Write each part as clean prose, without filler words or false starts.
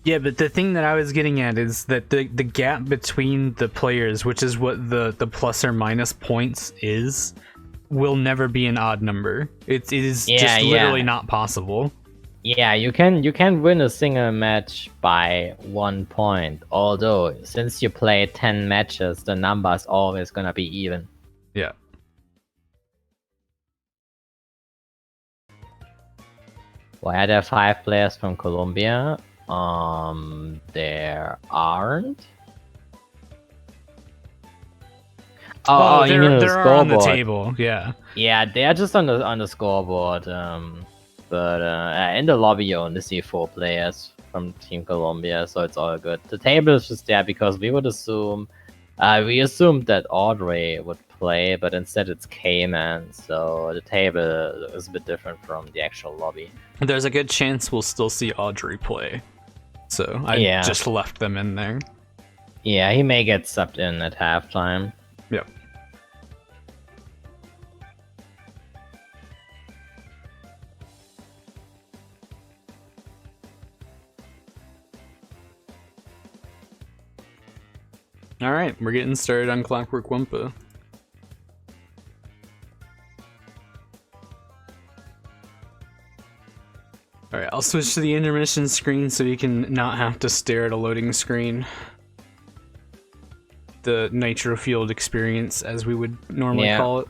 Yeah, but the thing that I was getting at is that the gap between the players, which is what the plus or minus points is, will never be an odd number. It is just literally not possible. Yeah, you can win a single match by 1 point. Although since you play 10 matches, the number is always gonna be even. Yeah. Why are there 5 players from Colombia? There aren't. Oh, you mean they're on the table. Yeah. Yeah, they are just on the scoreboard. But in the lobby you only see 4 players from Team Colombia, so it's all good. The table is just there because we assumed that Audrey would play, but instead it's Cayman, so the table is a bit different from the actual lobby. There's a good chance we'll still see Audrey play, so I just left them in there. Yeah, he may get subbed in at halftime. Yep. Alright, we're getting started on Clockwork Wompa. Alright, I'll switch to the intermission screen so you can not have to stare at a loading screen. The nitro field experience, as we would normally call it.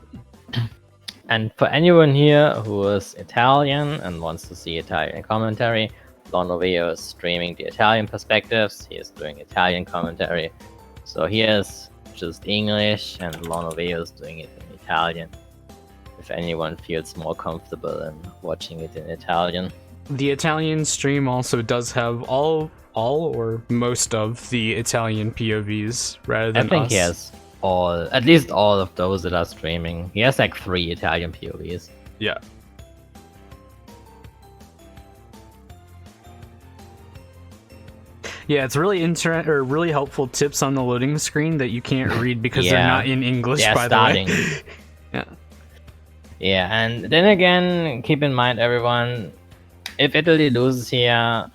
And for anyone here who is Italian and wants to see Italian commentary, Lonoveo is streaming the Italian perspectives. He is doing Italian commentary. So here's just English, and Lonoveo is doing it in Italian. If anyone feels more comfortable in watching it in Italian. The Italian stream also does have all or most of the Italian POVs rather than us. I think he has at least all of those that are streaming. He has like 3 Italian POVs. Yeah. Yeah, it's really really helpful tips on the loading screen that you can't read because they're not in English, by the way. Yeah. Yeah, and then again, keep in mind, everyone, if Italy loses here,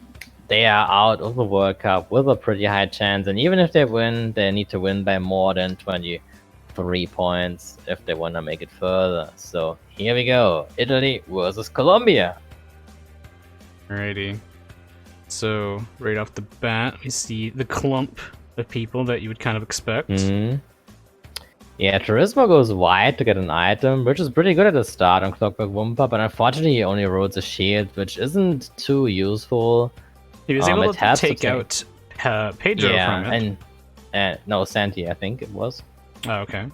they are out of the World Cup with a pretty high chance, and even if they win, they need to win by more than 23 points if they want to make it further. So here we go, Italy versus Colombia. Alrighty. So right off the bat, we see the clump of people that you would kind of expect. Yeah, Turismo goes wide to get an item, which is pretty good at the start on Clockwork Wompa, but unfortunately he only rolled a shield, which isn't too useful. He was able to take out Pedro from it. And no, Santi, I think it was. Oh, okay.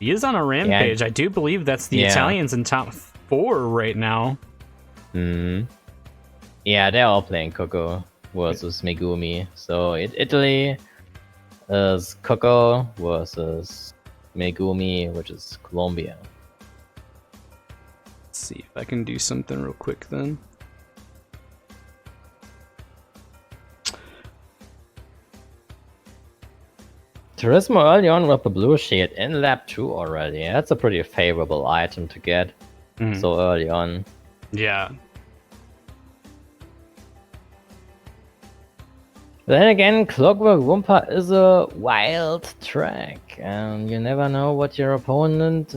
He is on a rampage. I do believe that's the Italians in top 4 right now. Yeah, they're all playing Coco versus Megumi. So Italy is Coco versus Megumi, which is Colombia. Let's see if I can do something real quick then. Turismo early on with the blue shield in lap 2 already. That's a pretty favorable item to get so early on. Yeah. Then again, Clockwork Wompa is a wild track, and you never know what your opponent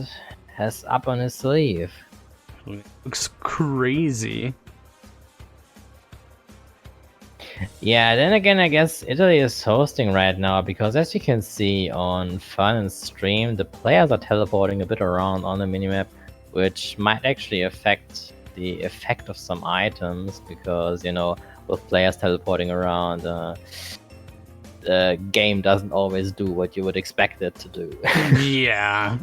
has up on his sleeve. Looks crazy. Yeah, then again, I guess Italy is hosting right now, because as you can see on Fun and Stream, the players are teleporting a bit around on the minimap, which might actually affect the effect of some items, because, you know, with players teleporting around, the game doesn't always do what you would expect it to do. Yeah.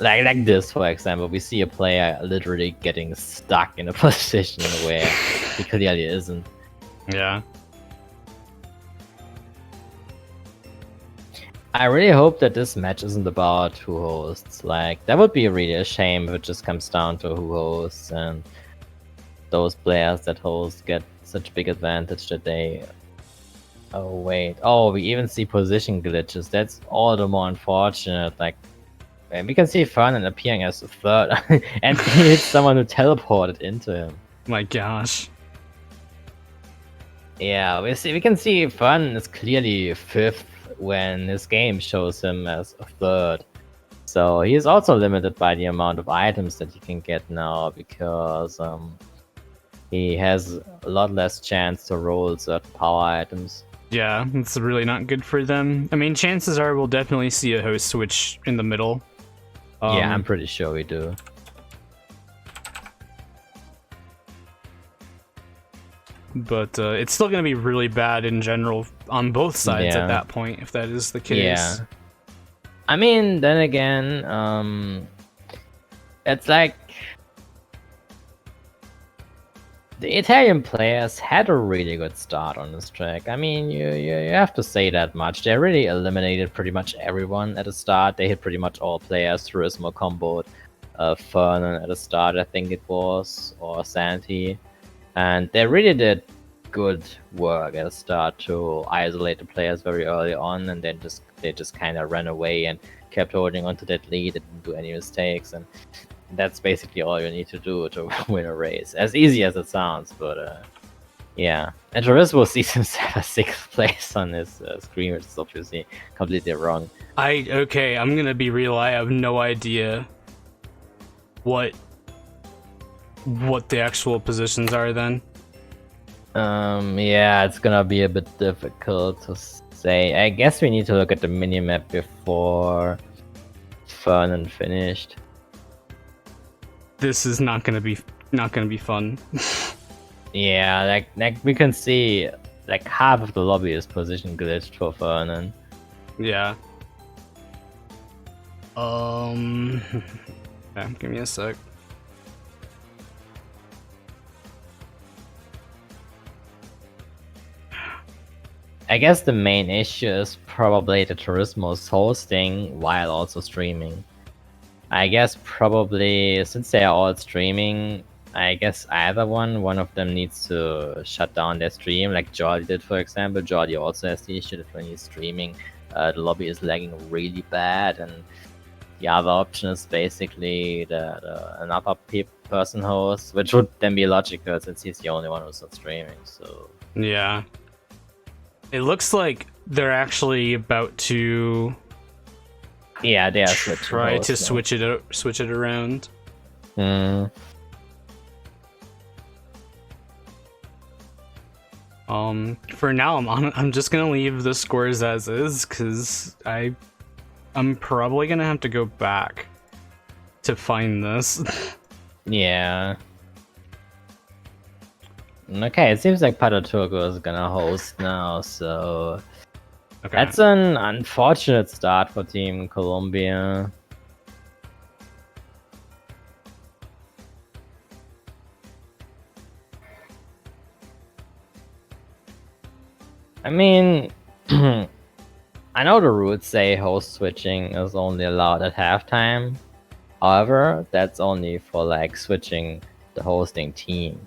Like this, for example, we see a player literally getting stuck in a position where he clearly isn't. Yeah. I really hope that this match isn't about who hosts. Like, that would be really a shame if it just comes down to who hosts, and those players that host get such big advantage that they... Oh, wait. Oh, we even see position glitches. That's all the more unfortunate. Like, we can see Fernan appearing as a third, and he hits someone who teleported into him. My gosh. Yeah, we can see Fun is clearly fifth when his game shows him as a third. So he is also limited by the amount of items that he can get now because he has a lot less chance to roll certain power items. Yeah, it's really not good for them. I mean, chances are we'll definitely see a host switch in the middle. Yeah, I'm pretty sure we do. But it's still going to be really bad in general on both sides at that point, if that is the case. Yeah. I mean, then again, it's like the Italian players had a really good start on this track. I mean, you have to say that much. They really eliminated pretty much everyone at the start. They hit pretty much all players. Turismo comboed Fernan at the start, I think it was, or Santi. And they really did good work at the start to isolate the players very early on, and then they just kind of ran away and kept holding onto that lead and didn't do any mistakes. And that's basically all you need to do to win a race. As easy as it sounds, but yeah. And Turismo sees himself as 6th place on his screen, which is obviously completely wrong. Okay, I'm gonna be real. I have no idea what the actual positions are then. Yeah, it's gonna be a bit difficult to say. I guess we need to look at the minimap before Fernan finished. This is not gonna be fun. Yeah, like we can see like half of the lobby is position glitched for Fernan. Yeah. Yeah, give me a sec. I guess the main issue is probably the Turismo's hosting while also streaming. I guess probably since they are all streaming, I guess either one of them needs to shut down their stream, like Jordi did, for example. Jordi also has the issue that when he's streaming, the lobby is lagging really bad, and the other option is basically another person host, which would then be logical since he's the only one who's not streaming. So yeah, it looks like they're actually about to. Yeah, they are try to switch it around. For now, I'm just gonna leave the scores as is because I'm probably gonna have to go back to find this. Yeah. Okay, it seems like Pataturgo is gonna host now, so okay. That's an unfortunate start for Team Colombia. I mean, I know the rules say host switching is only allowed at halftime. However, that's only for like switching the hosting team.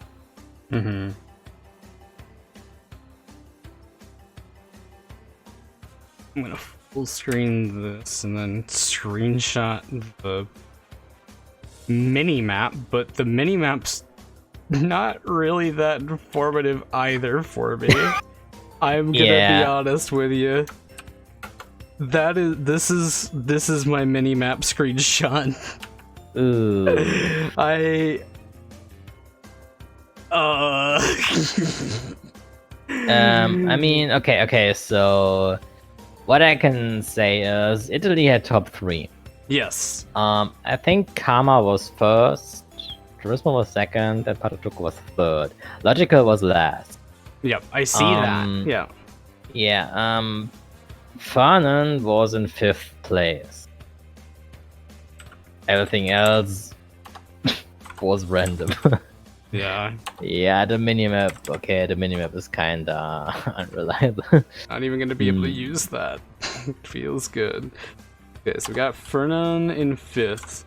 Mm-hmm. I'm gonna full screen this and then screenshot the mini-map, but the mini-map's not really that informative either for me. I'm gonna be honest with you. This is my mini-map screenshot. Ooh. I mean, okay, so what I can say is Italy had top 3. Yes. I think Karma was first, Turismo was second, and Pataturgo was third. Logical was last. Yep, I see that. Yeah. Yeah, Fernan was in 5th place. Everything else was random. Yeah. Yeah, the minimap. Okay, the minimap is kinda unreliable. Not even gonna be able to use that. Feels good. Okay, so we got Fernan in 5th,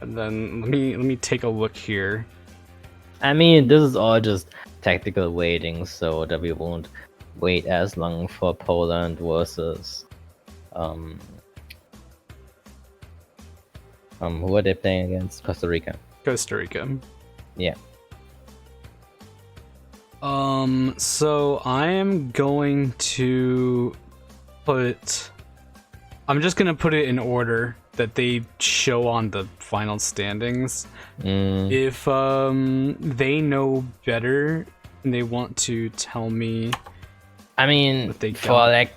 and then let me take a look here. I mean, this is all just tactical waiting, so that we won't wait as long for Poland versus who are they playing against? Costa Rica. Costa Rica. Yeah. So I am going to I'm just gonna put it in order that they show on the final standings. If they know better and they want to tell me, I mean, for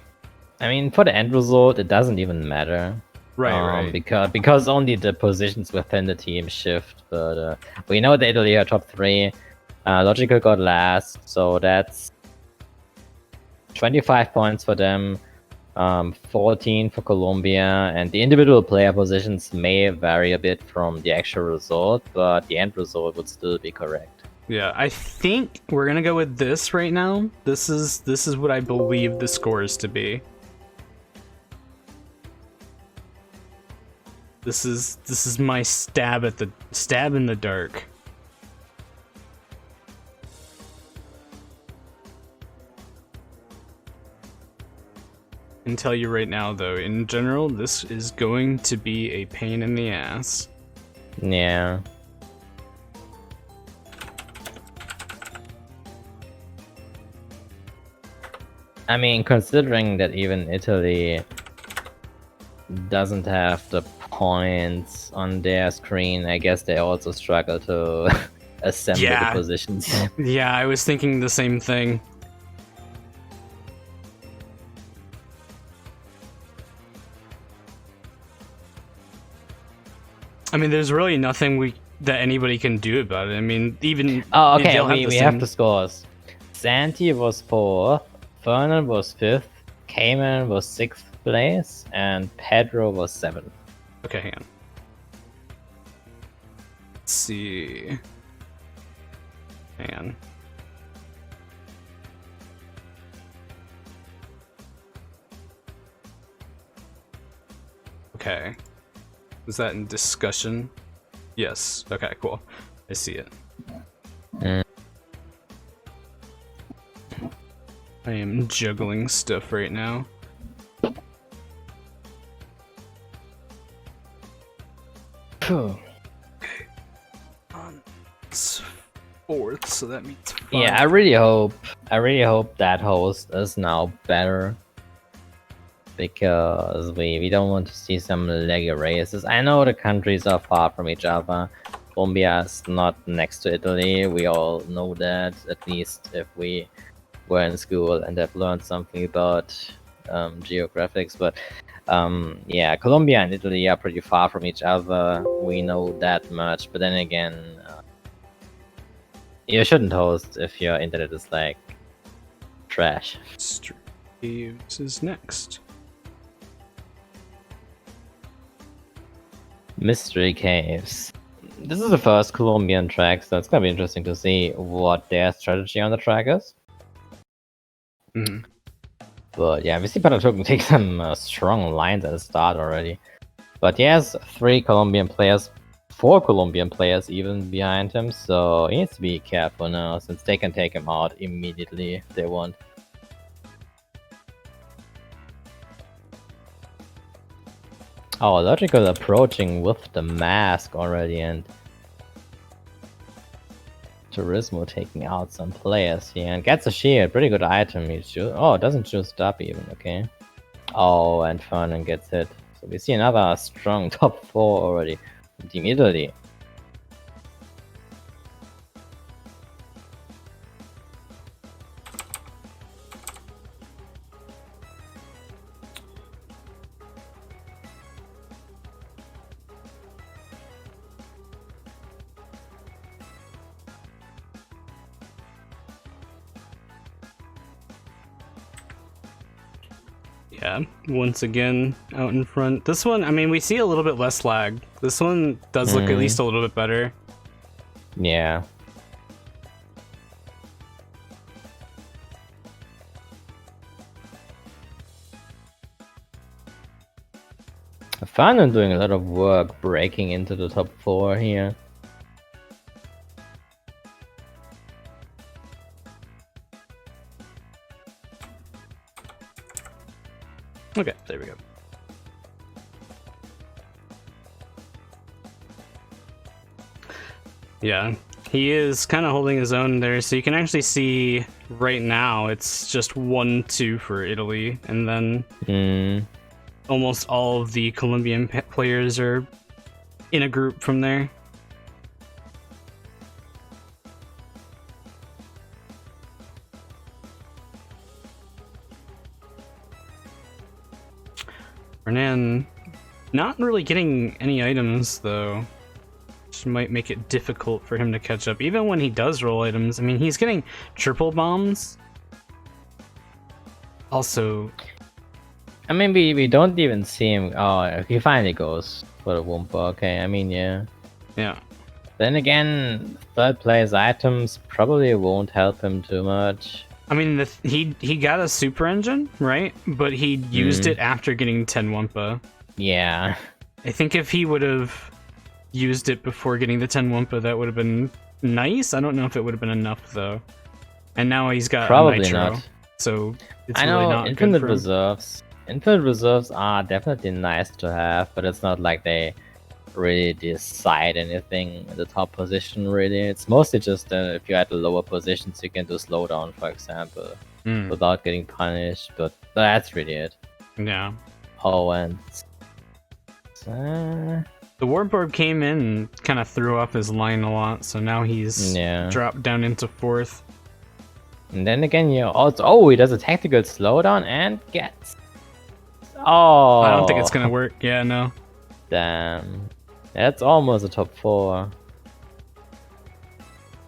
the end result, it doesn't even matter. Right. Because only the positions within the team shift. But we know that Italy are top 3. Logical got last, so that's 25 points for them. 14 for Colombia, and the individual player positions may vary a bit from the actual result, but the end result would still be correct. Yeah, I think we're gonna go with this right now. This is what I believe the scores to be. This is my stab in the dark. I can tell you right now, though, in general, this is going to be a pain in the ass. Yeah. I mean, considering that even Italy doesn't have the points on their screen, I guess they also struggle to assemble the positions. Yeah, I was thinking the same thing. I mean, there's really nothing that anybody can do about it. I mean, even... Oh, okay, we have the scores. Santi was 4th, Fernan was 5th, Cayman was 6th place, and Pedro was 7th. Okay, hang on. Let's see... Hang on. Okay. Was that in discussion? Yes. Okay, cool. I see it. I am juggling stuff right now. Okay. It's 4th, so that means 5. Yeah, I really hope that host is now better. Because we don't want to see some leggy races. I know the countries are far from each other. Colombia is not next to Italy. We all know that, at least if we were in school and have learned something about geographics. But yeah, Colombia and Italy are pretty far from each other. We know that much. But then again, you shouldn't host if your internet is like trash. Caves is next. Mystery Caves. This is the first Colombian track, so it's gonna be interesting to see what their strategy on the track is. But yeah, we see Panatoken take some strong lines at the start already. But he has 4 Colombian players even behind him, so he needs to be careful now, since they can take him out immediately if they want. Oh, Logical approaching with the mask already, and Turismo taking out some players here, and gets a shield, pretty good item. Oh, it doesn't choose up even, okay. Oh, and Fernan gets hit. So we see another strong top 4 already from Team Italy. Yeah, once again, out in front. This one, I mean, we see a little bit less lag. This one does look at least a little bit better. Yeah. Fernan doing a lot of work breaking into the top 4 here. Okay, there we go. Yeah, he is kind of holding his own there. So you can actually see right now it's just 1-2 for Italy, and then almost all of the Colombian players are in a group from there. Hernan not really getting any items though, which might make it difficult for him to catch up. Even when he does roll items, I mean, he's getting triple bombs. Also, I mean, we don't even see him. Oh, he finally goes for the Wompa. Okay, I mean, yeah. Yeah. Then again, third place items probably won't help him too much. I mean, he got a super engine, right? But he used it after getting 10 Wumpa. Yeah. I think if he would have used it before getting the 10 Wumpa, that would have been nice. I don't know if it would have been enough, though. And now he's got probably Nitro, not. So it's I really know not infinite good for him. reserves. Infinite reserves are definitely nice to have, but it's not like they really decide anything in the top position, really. It's mostly just if you're at the lower positions, you can do slowdown, for example, without getting punished, but that's really it. Yeah. Oh, and the Warp Orb came in and kind of threw off his line a lot, so now he's dropped down into 4th. And then again, you also, he does a tactical slowdown and gets... Oh! I don't think it's gonna work. Yeah, no. Damn. That's almost a top 4.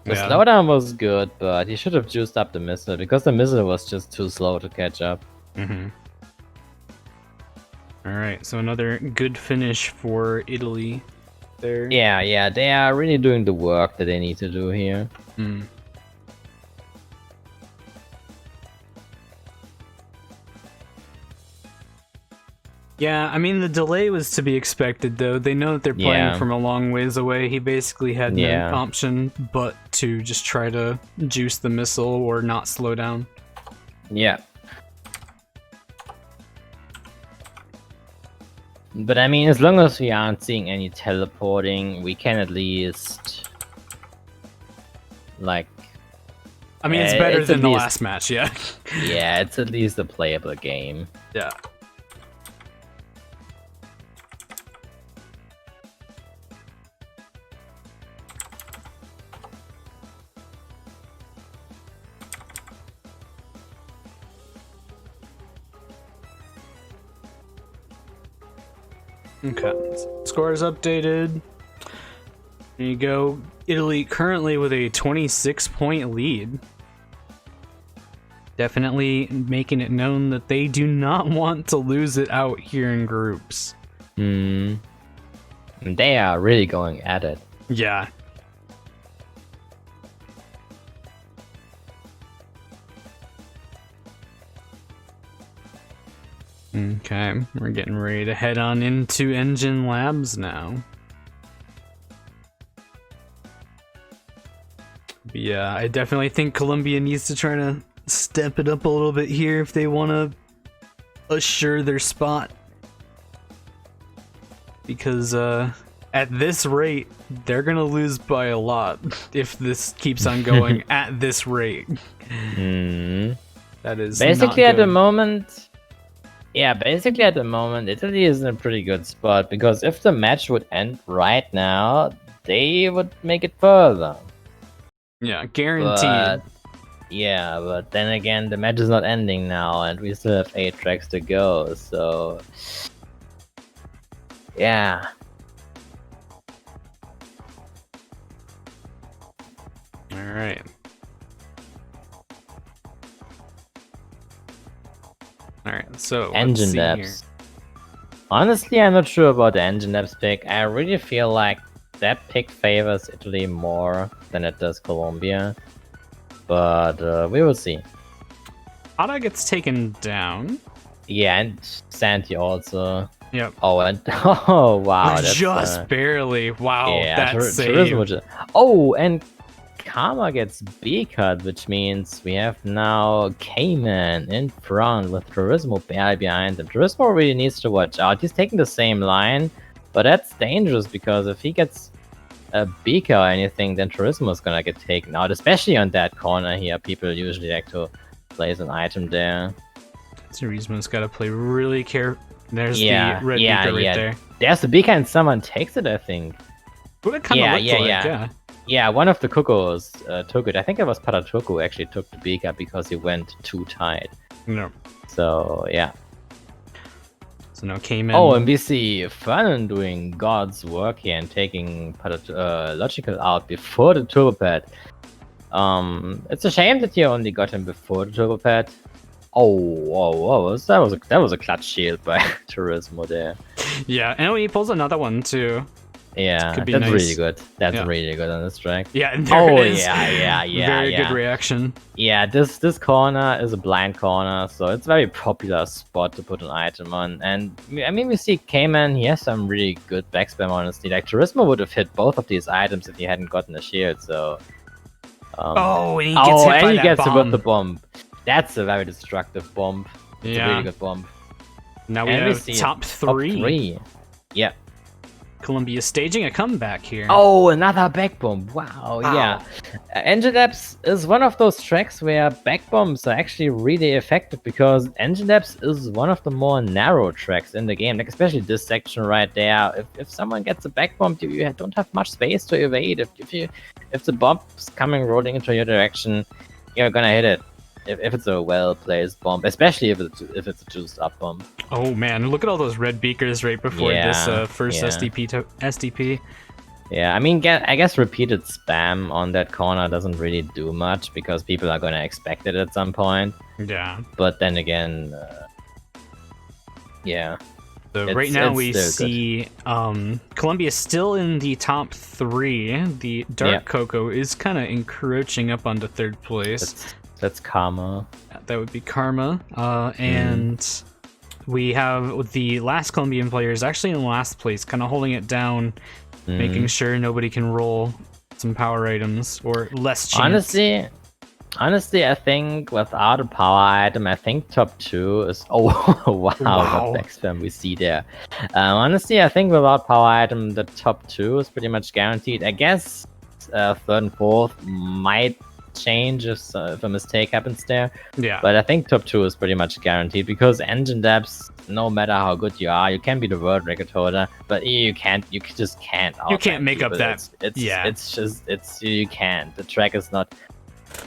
The slowdown was good, but he should have juiced up the missile, because the missile was just too slow to catch up. Alright, so another good finish for Italy there. Yeah, they are really doing the work that they need to do here. Yeah, I mean, the delay was to be expected, though. They know that they're playing from a long ways away. He basically had no option but to just try to juice the missile or not slow down. Yeah. But I mean, as long as we aren't seeing any teleporting, we can at least... like... I mean, it's better than the last match, yeah. Yeah, it's at least a playable game. Yeah. Okay, scores updated. There you go. Italy currently with a 26-point lead. Definitely making it known that they do not want to lose it out here in groups. They are really going at it. Yeah. Okay, we're getting ready to head on into Engine Labs now. But yeah, I definitely think Colombia needs to try to step it up a little bit here if they want to assure their spot. Because at this rate, they're going to lose by a lot if this keeps on going at this rate. That is basically at the moment... Yeah, basically at the moment, Italy is in a pretty good spot, because if the match would end right now, they would make it further. Yeah, guaranteed. But then again, the match is not ending now, and we still have 8 tracks to go, so... Yeah. Alright. Alright, so engine depths. Honestly, I'm not sure about the engine depths pick. I really feel like that pick favors Italy more than it does Colombia. But we will see. Ada gets taken down. Yeah, and Santi also. Yep. Oh, and oh wow, that's just barely. Wow, yeah, that's save. Oh, and Karma gets B cut, which means we have now Cayman in front with Turismo barely behind him. Turismo really needs to watch out. He's taking the same line, but that's dangerous because if he gets a beaker or anything, then Turismo is gonna get taken out, especially on that corner here. People usually like to place an item there. Turismo's got to play really careful. There's the red beaker right there. There's the beaker and someone takes it, I think. What it kind of looked like, yeah. Yeah, one of the Cuckoos took it. I think it was Patatuku actually took the beaker because he went too tight. No. So, yeah. So now came in. Oh, and we see Fernan doing God's work here and taking Logical out before the Turbo Pad. It's a shame that you only got him before the Turbo Pad. Oh, that was a clutch shield by Turismo there. Yeah, and he pulls another one too. Yeah, that's nice. Really good. That's really good on this track. Yeah, and there it is. Yeah. Very good reaction. Yeah, this corner is a blind corner, so it's a very popular spot to put an item on. And I mean, we see Cayman, he has some really good backspam, honestly. Like, Turismo would have hit both of these items if he hadn't gotten a shield, so... and he gets hit by that bomb. With the bomb. That's a very destructive bomb. It's a really good bomb. Now we have top three. Yeah. Colombia staging a comeback here. Oh, another back bomb. Wow. Yeah. Engine Labs is one of those tracks where back bombs are actually really effective because Engine Labs is one of the more narrow tracks in the game. Like, especially this section right there. If someone gets a back bomb, you don't have much space to evade. If the bomb's coming rolling into your direction, you're gonna hit it. If it's a well-placed bomb, especially if it's a juiced-up bomb. Oh man, look at all those red beakers right before this first SDP. Yeah, I mean, I guess repeated spam on that corner doesn't really do much because people are gonna expect it at some point. Yeah. But then again, yeah. So right now we see Colombia still in the top three. The Dark Cocoa is kind of encroaching up onto third place. That's Karma. That would be Karma. And we have the last Colombian players actually in last place, kind of holding it down, making sure nobody can roll some power items or less chance. Honestly, I think without a power item, I think top 2 is... Oh, wow. What backspam we see there. Honestly, I think without power item, the top 2 is pretty much guaranteed. I guess 3rd and 4th might change if a mistake happens there. Yeah. But I think top 2 is pretty much guaranteed because Engine Labs, no matter how good you are, you can be the world record holder, but you just can't. You can't make up that. You can't. The track is not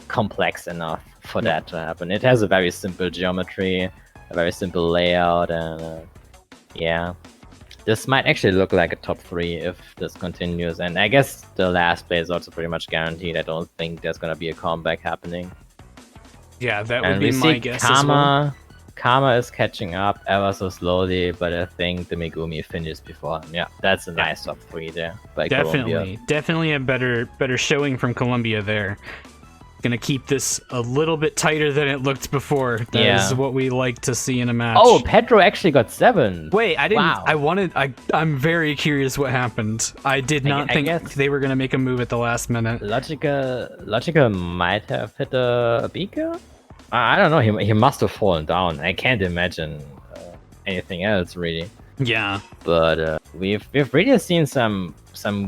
complex enough for that to happen. It has a very simple geometry, a very simple layout, and this might actually look like a top 3 if this continues. And I guess the last place is also pretty much guaranteed. I don't think there's gonna be a comeback happening. Yeah, that would be my guess as well. Karma is catching up ever so slowly, but I think the Megumi finished before him. Yeah, that's a nice top 3 there by Colombia. Definitely a better showing from Colombia there. Gonna keep this a little bit tighter than it looked before. That is what we like to see in a match. Oh, Pedro actually got 7. Wait, I didn't. Wow. I'm very curious what happened. I did not think they were gonna make a move at the last minute. Logica might have hit a beaker. I don't know. He must have fallen down. I can't imagine anything else really. Yeah, but we've really seen some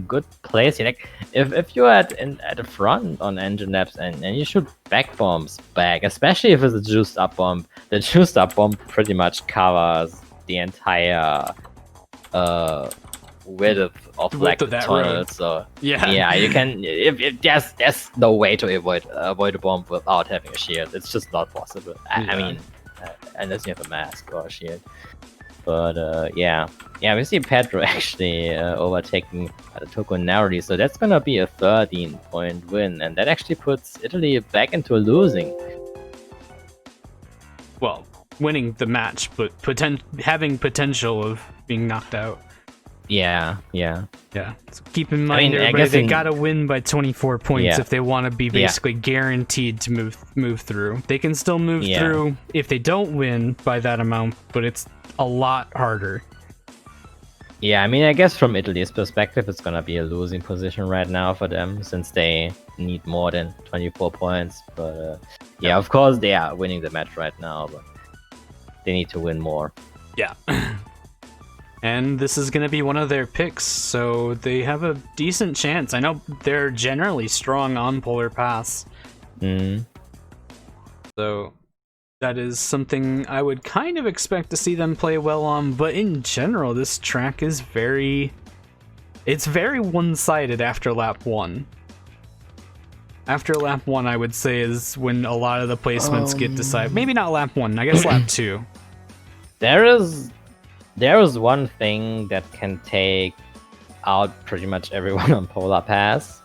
good plays here. Like if you're at the front on Engine Labs and you shoot back bombs back, especially if it's a juiced up bomb, the juiced up bomb pretty much covers the entire width of like the tunnel. Road. So yeah, you can. If there's no way to avoid a bomb without having a shield. It's just not possible. I mean, unless you have a mask or a shield. But we see Pedro actually overtaking Toko narrowly, so that's gonna be a 13-point win, and that actually puts Italy back into losing. Well, winning the match, but having potential of being knocked out. Yeah. So keep in mind, everybody, they gotta win by 24 points if they want to be basically guaranteed to move through. They can still move through if they don't win by that amount, but it's a lot harder. Yeah, I mean, I guess from Italy's perspective, it's gonna be a losing position right now for them since they need more than 24 points. But of course, they are winning the match right now, but they need to win more. Yeah. And this is going to be one of their picks, so they have a decent chance. I know they're generally strong on Polar Pass. So that is something I would kind of expect to see them play well on, but in general, this track is very one-sided after lap 1. After lap 1, I would say, is when a lot of the placements get decided. Maybe not lap 1, I guess lap 2. There is one thing that can take out pretty much everyone on Polar Pass,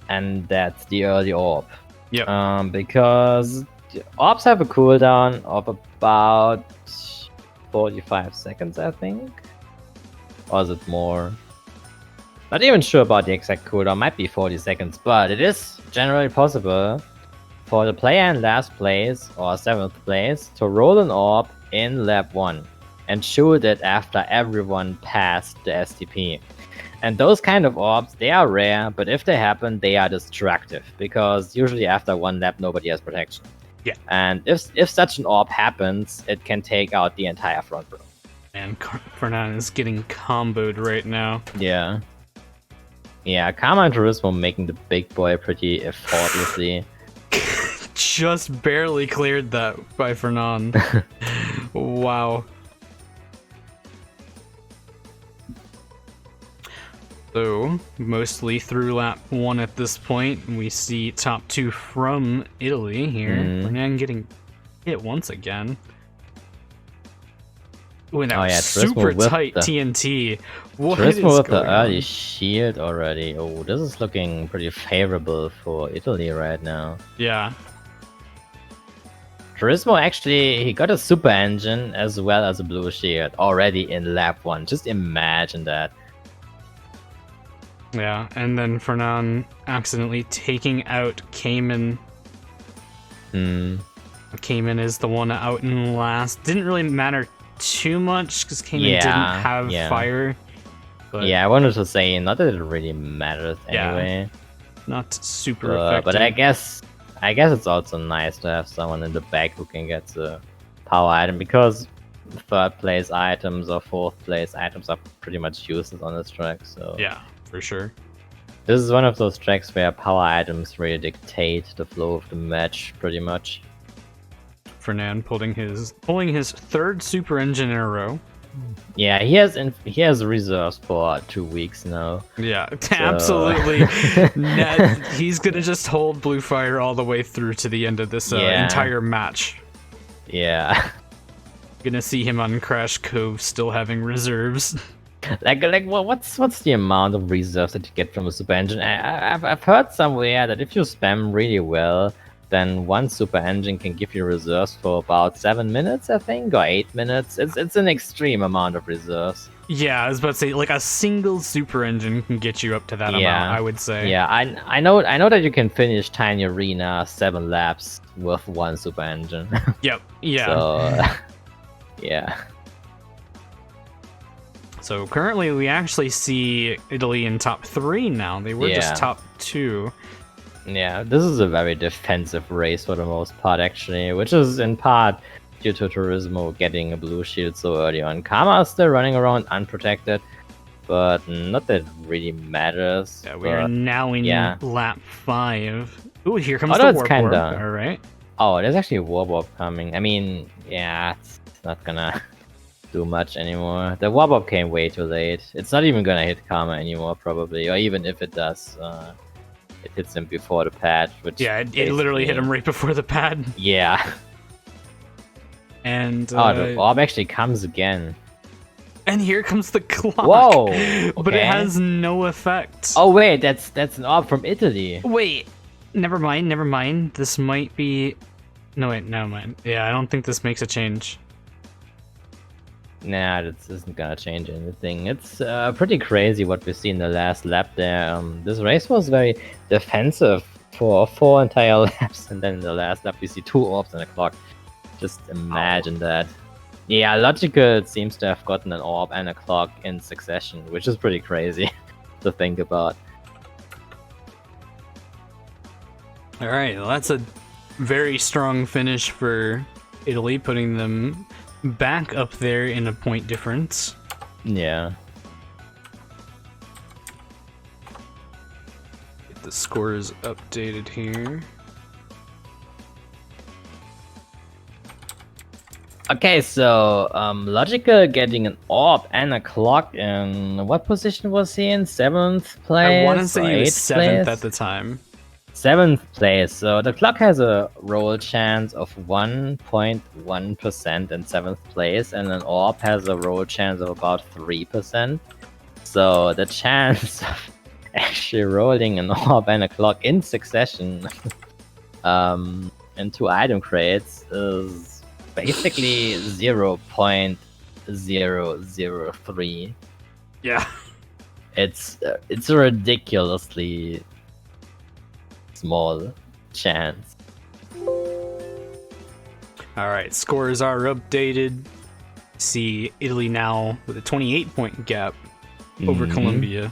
and that's the early orb. Yep. Because the orbs have a cooldown of about 45 seconds, I think. Or is it more? Not even sure about the exact cooldown, might be 40 seconds, but it is generally possible for the player in last place or 7th place to roll an orb in lap 1 and shoot it after everyone passed the STP. And those kind of orbs, they are rare, but if they happen, they are destructive, because usually after 1 lap nobody has protection. Yeah. And if such an orb happens, it can take out the entire front row. And Fernand is getting comboed right now. Yeah. Yeah, Karma and Turismo making the big boy pretty effortlessly. Just barely cleared that by Fernand. Wow. So, mostly through lap 1 at this point, we see top 2 from Italy here. Fernand getting hit once again. Ooh, and that was super tight TNT. What is Turismo with the going early on? shield already. Oh, this is looking pretty favorable for Italy right now. Yeah. Turismo actually, he got a super engine as well as a blue shield already in lap 1. Just imagine that. Yeah, and then Fernand accidentally taking out Cayman. Cayman is the one out in last. Didn't really matter too much because Cayman didn't have fire. But yeah, I wanted to say, not that it really matters anyway. Not super effective. But I guess it's also nice to have someone in the back who can get the power item, because 3rd place items or 4th place items are pretty much useless on this track. So yeah, for sure. This is one of those tracks where power items really dictate the flow of the match, pretty much. Fernand pulling his 3rd super engine in a row. Yeah, he has reserves for 2 weeks now. Yeah, so... absolutely. He's gonna just hold Blue Fire all the way through to the end of this entire match. Yeah. Gonna see him on Crash Cove still having reserves. What's the amount of reserves that you get from a super engine? I've heard somewhere that if you spam really well, then 1 super engine can give you reserves for about 7 minutes, I think, or 8 minutes. It's an extreme amount of reserves. Yeah, I was about to say, like, a single super engine can get you up to that amount, I would say. Yeah, I know that you can finish Tiny Arena 7 laps with 1 super engine. Yep. Yeah. So, yeah. So currently we actually see Italy in top 3 now. They were just top 2. Yeah, this is a very defensive race for the most part, actually, which is in part due to Turismo getting a blue shield so early on. Karma is still running around unprotected, but not that it really matters. Yeah, we are now in lap 5. Ooh, here comes the warp warp. All right. Oh, there's actually a warp warp coming. I mean, yeah, it's not gonna do much anymore. The warp warp came way too late. It's not even gonna hit Karma anymore, probably, or even if it does. It hits him before the pad, which it literally hit him right before the pad. Yeah. And the orb actually comes again. And here comes the clock. Whoa! Okay. But it has no effect. Oh wait, that's an orb from Italy. Wait, never mind. This might be. No wait, never mind. Yeah, I don't think this makes a change. Nah, this isn't gonna change anything. It's pretty crazy what we see in the last lap there. This race was very defensive for 4 entire laps, and then in the last lap we see 2 orbs and a clock. Just imagine that. Yeah, Logical seems to have gotten an orb and a clock in succession, which is pretty crazy to think about. Alright, well that's a very strong finish for Italy, putting them back up there in a point difference. Yeah. Get the scores updated here. Okay, so Logical getting an orb and a clock in what position was he in? 7th place? I want to say he was 7th place? at the time. 7th place. So the clock has a roll chance of 1.1% in 7th place, and an orb has a roll chance of about 3%. So the chance of actually rolling an orb and a clock in succession in 2 item crates is basically 0.003. Yeah. It's a ridiculously small chance. Alright, scores are updated. See Italy now with a 28-point gap over Colombia.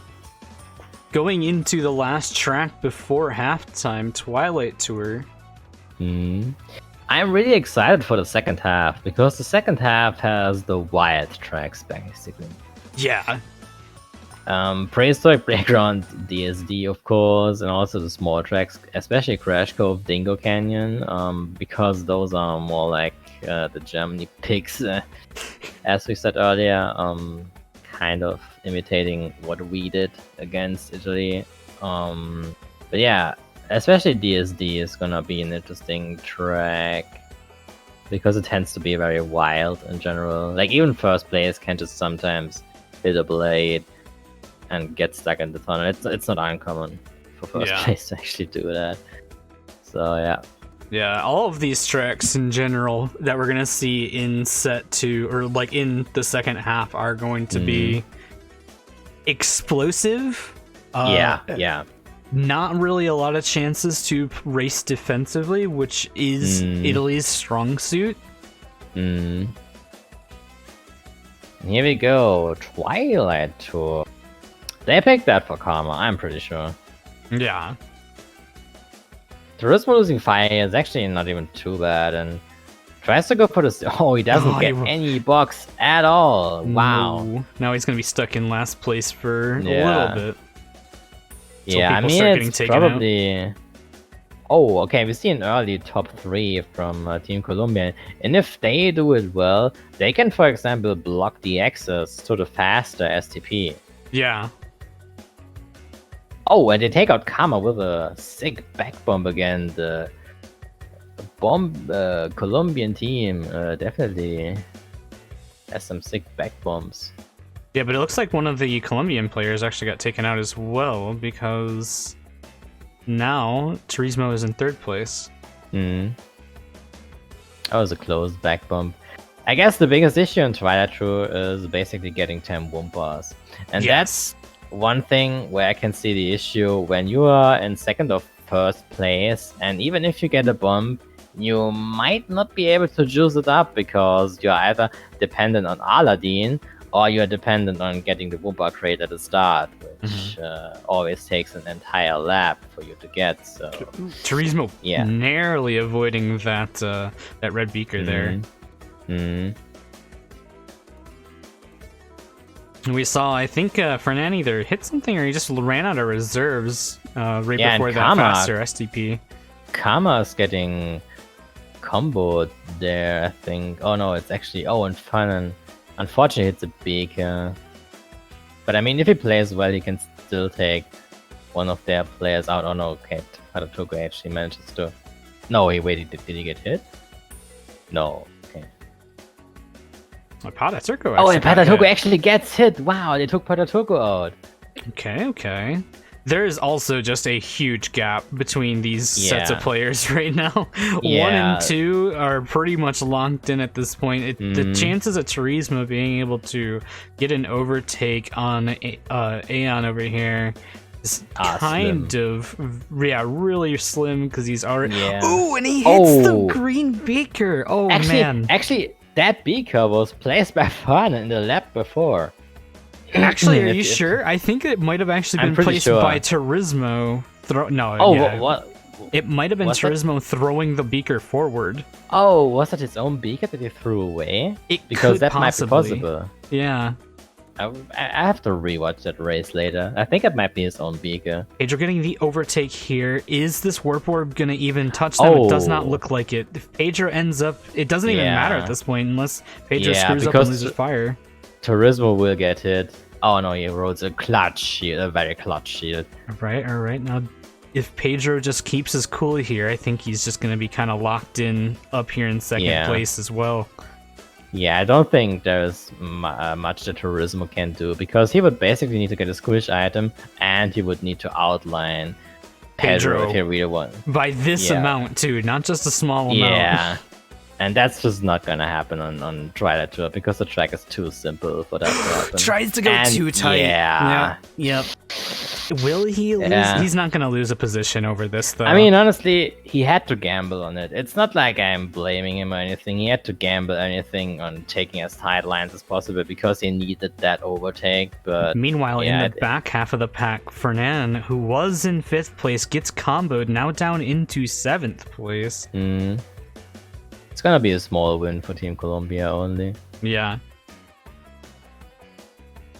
Going into the last track before halftime, Twilight Tour. I'm really excited for the second half, because the second half has the wild tracks, basically. Yeah. Prehistoric Playground, DSD, of course, and also the small tracks, especially Crash Cove, Dingo Canyon, because those are more like the Germany picks, as we said earlier, kind of imitating what we did against Italy. But yeah, especially DSD is gonna be an interesting track, because it tends to be very wild in general. Like, even first place can just sometimes hit a blade and get stuck in the tunnel. It's not uncommon for first place to actually do that. So yeah. Yeah, all of these tracks in general that we're gonna see in set 2, or like in the second half, are going to be explosive. Yeah. Not really a lot of chances to race defensively, which is Italy's strong suit. Here we go, Twilight Tour. They picked that for Karma, I'm pretty sure. Yeah. Turismo losing fire is actually not even too bad, and tries to go for this. Oh, he doesn't get any box at all. Wow. No. Now he's gonna be stuck in last place for a little bit. Yeah, I mean, it's probably... Oh, okay, we see an early top 3 from Team Colombia, and if they do it well, they can, for example, block the access to the faster STP. Yeah. Oh, and they take out Kama with a sick back bomb again. The Colombian team definitely has some sick back bombs. Yeah, but it looks like one of the Colombian players actually got taken out as well, because now Turismo is in 3rd place. That was a close back bump. I guess the biggest issue in Twilight Tour is basically getting 10 Wompas. And that's one thing where I can see the issue when you are in 2nd or 1st place, and even if you get a bump, you might not be able to juice it up, because you're either dependent on Aladdin, or you're dependent on getting the Wompa crate at the start, which always takes an entire lap for you to get. So Turismo narrowly avoiding that that red beaker there. We saw, I think, Fernan either hit something or he just ran out of reserves right before that faster STP. Kama's getting comboed there, I think. Oh no, it's actually... Oh, and Fernan unfortunately it's a beaker. But I mean, if he plays well, he can still take one of their players out. Oh no, okay, Patatuko actually manages to... No, he waited, did he get hit? No, okay. Patatuko and Patatuko actually gets hit! Wow, they took Patatuko out. Okay. There is also just a huge gap between these sets of players right now. 1 and 2 are pretty much locked in at this point. The chances of Turismo being able to get an overtake on Aeon over here is kind of really slim, because he's already... Ooh, and he hits the green beaker! Oh, man. Actually, that beaker was placed by Fun in the lap before. Actually, are you sure? I think it might have actually been placed by Turismo. What? It might have been Turismo throwing the beaker forward. Oh, was that his own beaker that he threw away? Because that might be possible. Yeah. I have to rewatch that race later. I think it might be his own beaker. Pedro getting the overtake here. Is this warp orb gonna even touch them? It does not look like it. If Pedro ends up, it doesn't even matter at this point unless Pedro screws up and loses fire. Turismo will get hit. Oh no, he rolls a clutch shield, a very clutch shield. All right. Now, if Pedro just keeps his cool here, I think he's just gonna be kind of locked in up here in second place as well. Yeah, I don't think there's much that Turismo can do, because he would basically need to get a squish item, and he would need to outline Pedro if he really wants. By this amount, too, not just a small amount. Yeah, and that's just not gonna happen on Twilight Tour, because the track is too simple for that to happen. Tries to go too tight. Yep. Will he lose? He's not going to lose a position over this, though. I mean, honestly, he had to gamble on it. It's not like I'm blaming him or anything. He had to gamble anything on taking as tight lines as possible because he needed that overtake. But meanwhile, in the back half of the pack, Fernan, who was in 5th place, gets comboed, now down into 7th place. It's going to be a small win for Team Colombia only. Yeah.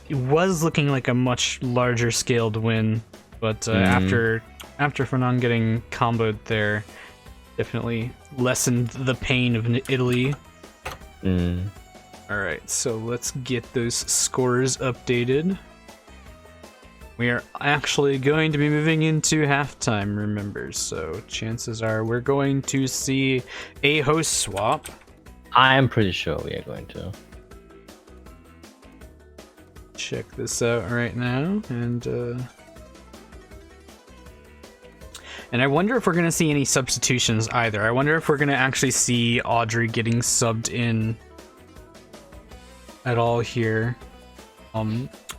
It was looking like a much larger scaled win, but after Fernan getting comboed there, definitely lessened the pain of Italy. Alright, so let's get those scores updated. We are actually going to be moving into halftime, remember, so chances are we're going to see a host swap. I'm pretty sure we are going to. Check this out right now, and I wonder if we're gonna see any substitutions either. I wonder if we're gonna actually see Audrey getting subbed in at all here.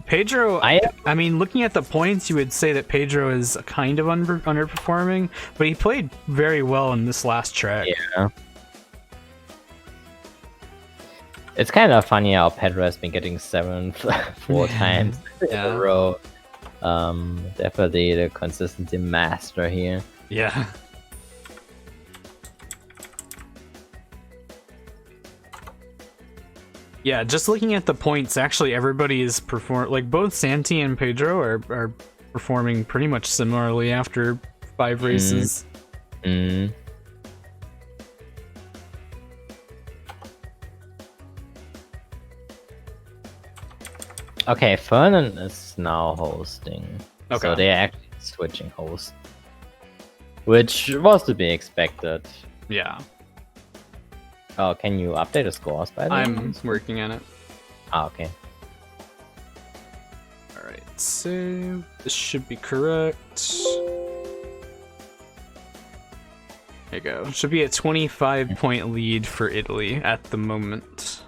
Pedro, I mean, looking at the points, you would say that Pedro is kind of underperforming, but he played very well in this last track. Yeah. It's kind of funny how Pedro has been getting 7th 4 times in a row. Definitely the consistency master here. Yeah. Yeah, just looking at the points, actually everybody is like both Santi and Pedro are performing pretty much similarly after 5 races. Okay, Fernan is now hosting. Okay. So they're actually switching hosts. Which was to be expected. Yeah. Oh, can you update the scores by the way? I'm working on it. Ah, okay. Alright, so this should be correct. There you go. Should be a 25-point lead for Italy at the moment.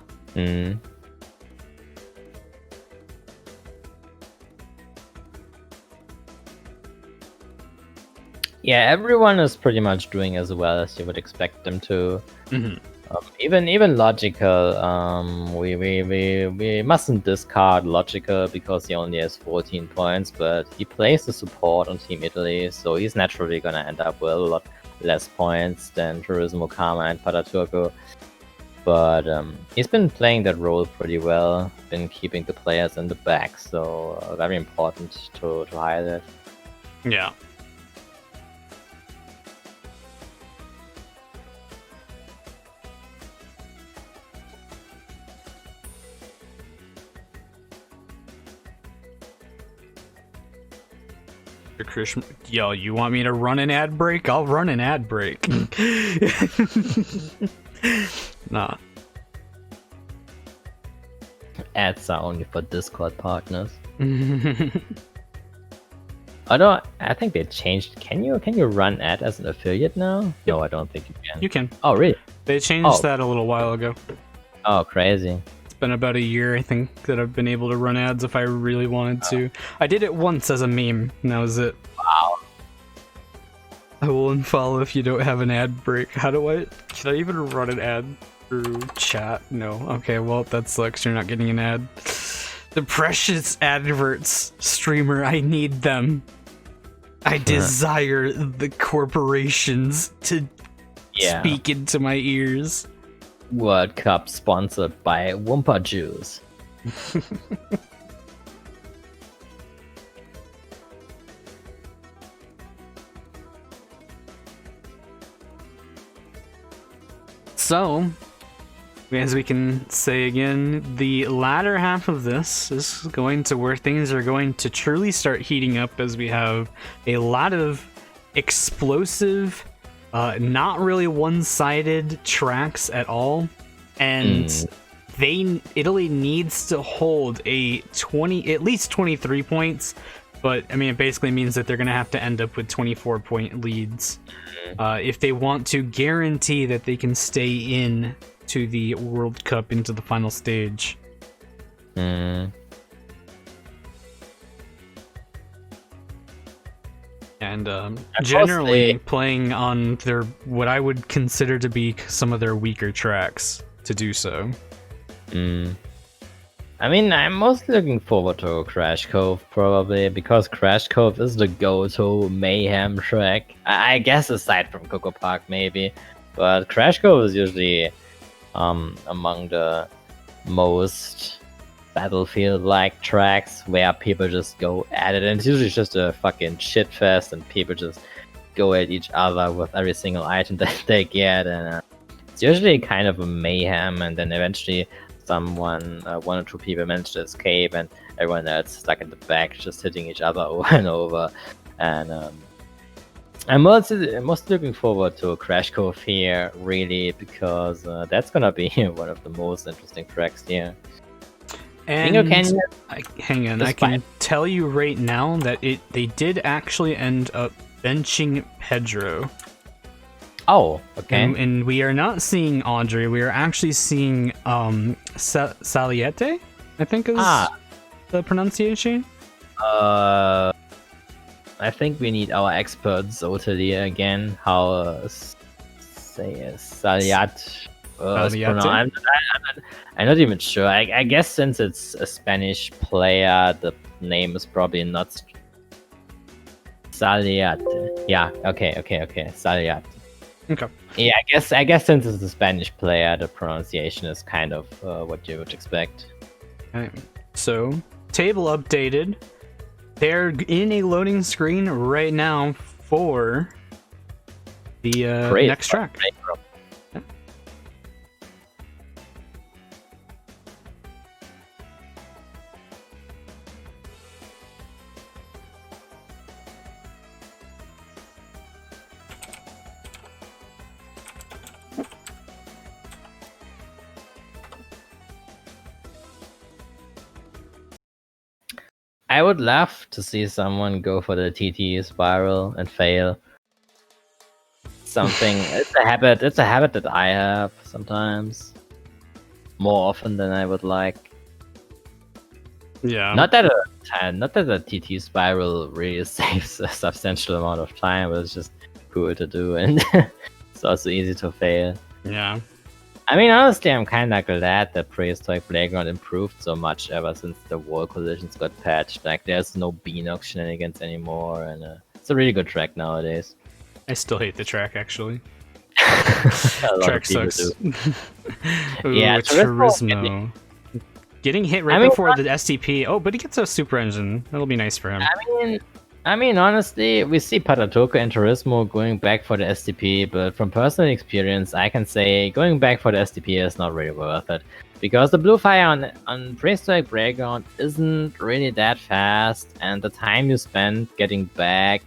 Yeah, everyone is pretty much doing as well as you would expect them to. Even Logical, we mustn't discard Logical because he only has 14 points, but he plays the support on Team Italy, so he's naturally gonna end up with a lot less points than Turismo, Karma, and Pataturco. But he's been playing that role pretty well, been keeping the players in the back, so very important to highlight. Yeah. Yo, you want me to run an ad break? I'll run an ad break. Nah. Ads are only for Discord partners. Although I think they changed. Can you run ad as an affiliate now? Yep. No, I don't think you can. You can. Oh, really? They changed that a little while ago. Oh, crazy. It's been about a year, I think, that I've been able to run ads if I really wanted to. I did it once as a meme, and that was it. Wow. I will unfollow if you don't have an ad break. How do I... Can I even run an ad through chat? No. Okay, well, that sucks. You're not getting an ad. The precious adverts, streamer, I need them. I desire the corporations to speak into my ears. World Cup sponsored by Wompa Juice. So, as we can say again, the latter half of this is going to where things are going to truly start heating up, as we have a lot of explosive, not really one-sided tracks at all, and Italy needs to hold at least 23 points. But I mean, it basically means that they're going to have to end up with 24-point leads if they want to guarantee that they can stay in to the World Cup, into the final stage. And generally playing on their, what I would consider to be some of their weaker tracks to do so. I mean, I'm mostly looking forward to Crash Cove, probably, because Crash Cove is the go-to mayhem track. I guess aside from Coco Park, maybe. But Crash Cove is usually among the most Battlefield-like tracks where people just go at it. And it's usually just a fucking shit fest, and people just go at each other with every single item that they get. And it's usually kind of a mayhem, and then eventually someone, one or two people manage to escape, and everyone else stuck in the back just hitting each other over and over. And I'm mostly looking forward to Crash Cove here, really, because that's gonna be one of the most interesting tracks here. And Dingo Canyon, hang on, I can tell you right now that they did actually end up benching Pedro. Oh, okay. And we are not seeing Audrey. We are actually seeing Saliete, I think is the pronunciation. I think we need our expert Zotelia again. How say Saliat is pronounced. I'm not even sure. I guess since it's a Spanish player, the name is probably not Saliate. Yeah. Okay. Saliate. Okay. Yeah, I guess since it's a Spanish player, the pronunciation is kind of what you would expect. Okay. So, table updated. They're in a loading screen right now for the next track. Yeah. I would love to see someone go for the TT spiral and fail. Something. It's a habit that I have sometimes. More often than I would like. Yeah. Not that a TT spiral really saves a substantial amount of time, but it's just cool to do, and it's also easy to fail. Yeah. I mean, honestly, I'm kind of glad that Prehistoric Playground improved so much ever since the wall collisions got patched. Like, there's no Beanox shenanigans anymore, and it's a really good track nowadays. I still hate the track, actually. Track sucks. Ooh, Yeah, Turismo. Getting hit right before the STP. Oh, but he gets a super engine. That'll be nice for him. I mean, honestly, we see Patatoka and Turismo going back for the STP, but from personal experience, I can say going back for the STP is not really worth it. Because the blue fire on Prehistoric Playground isn't really that fast, and the time you spend getting back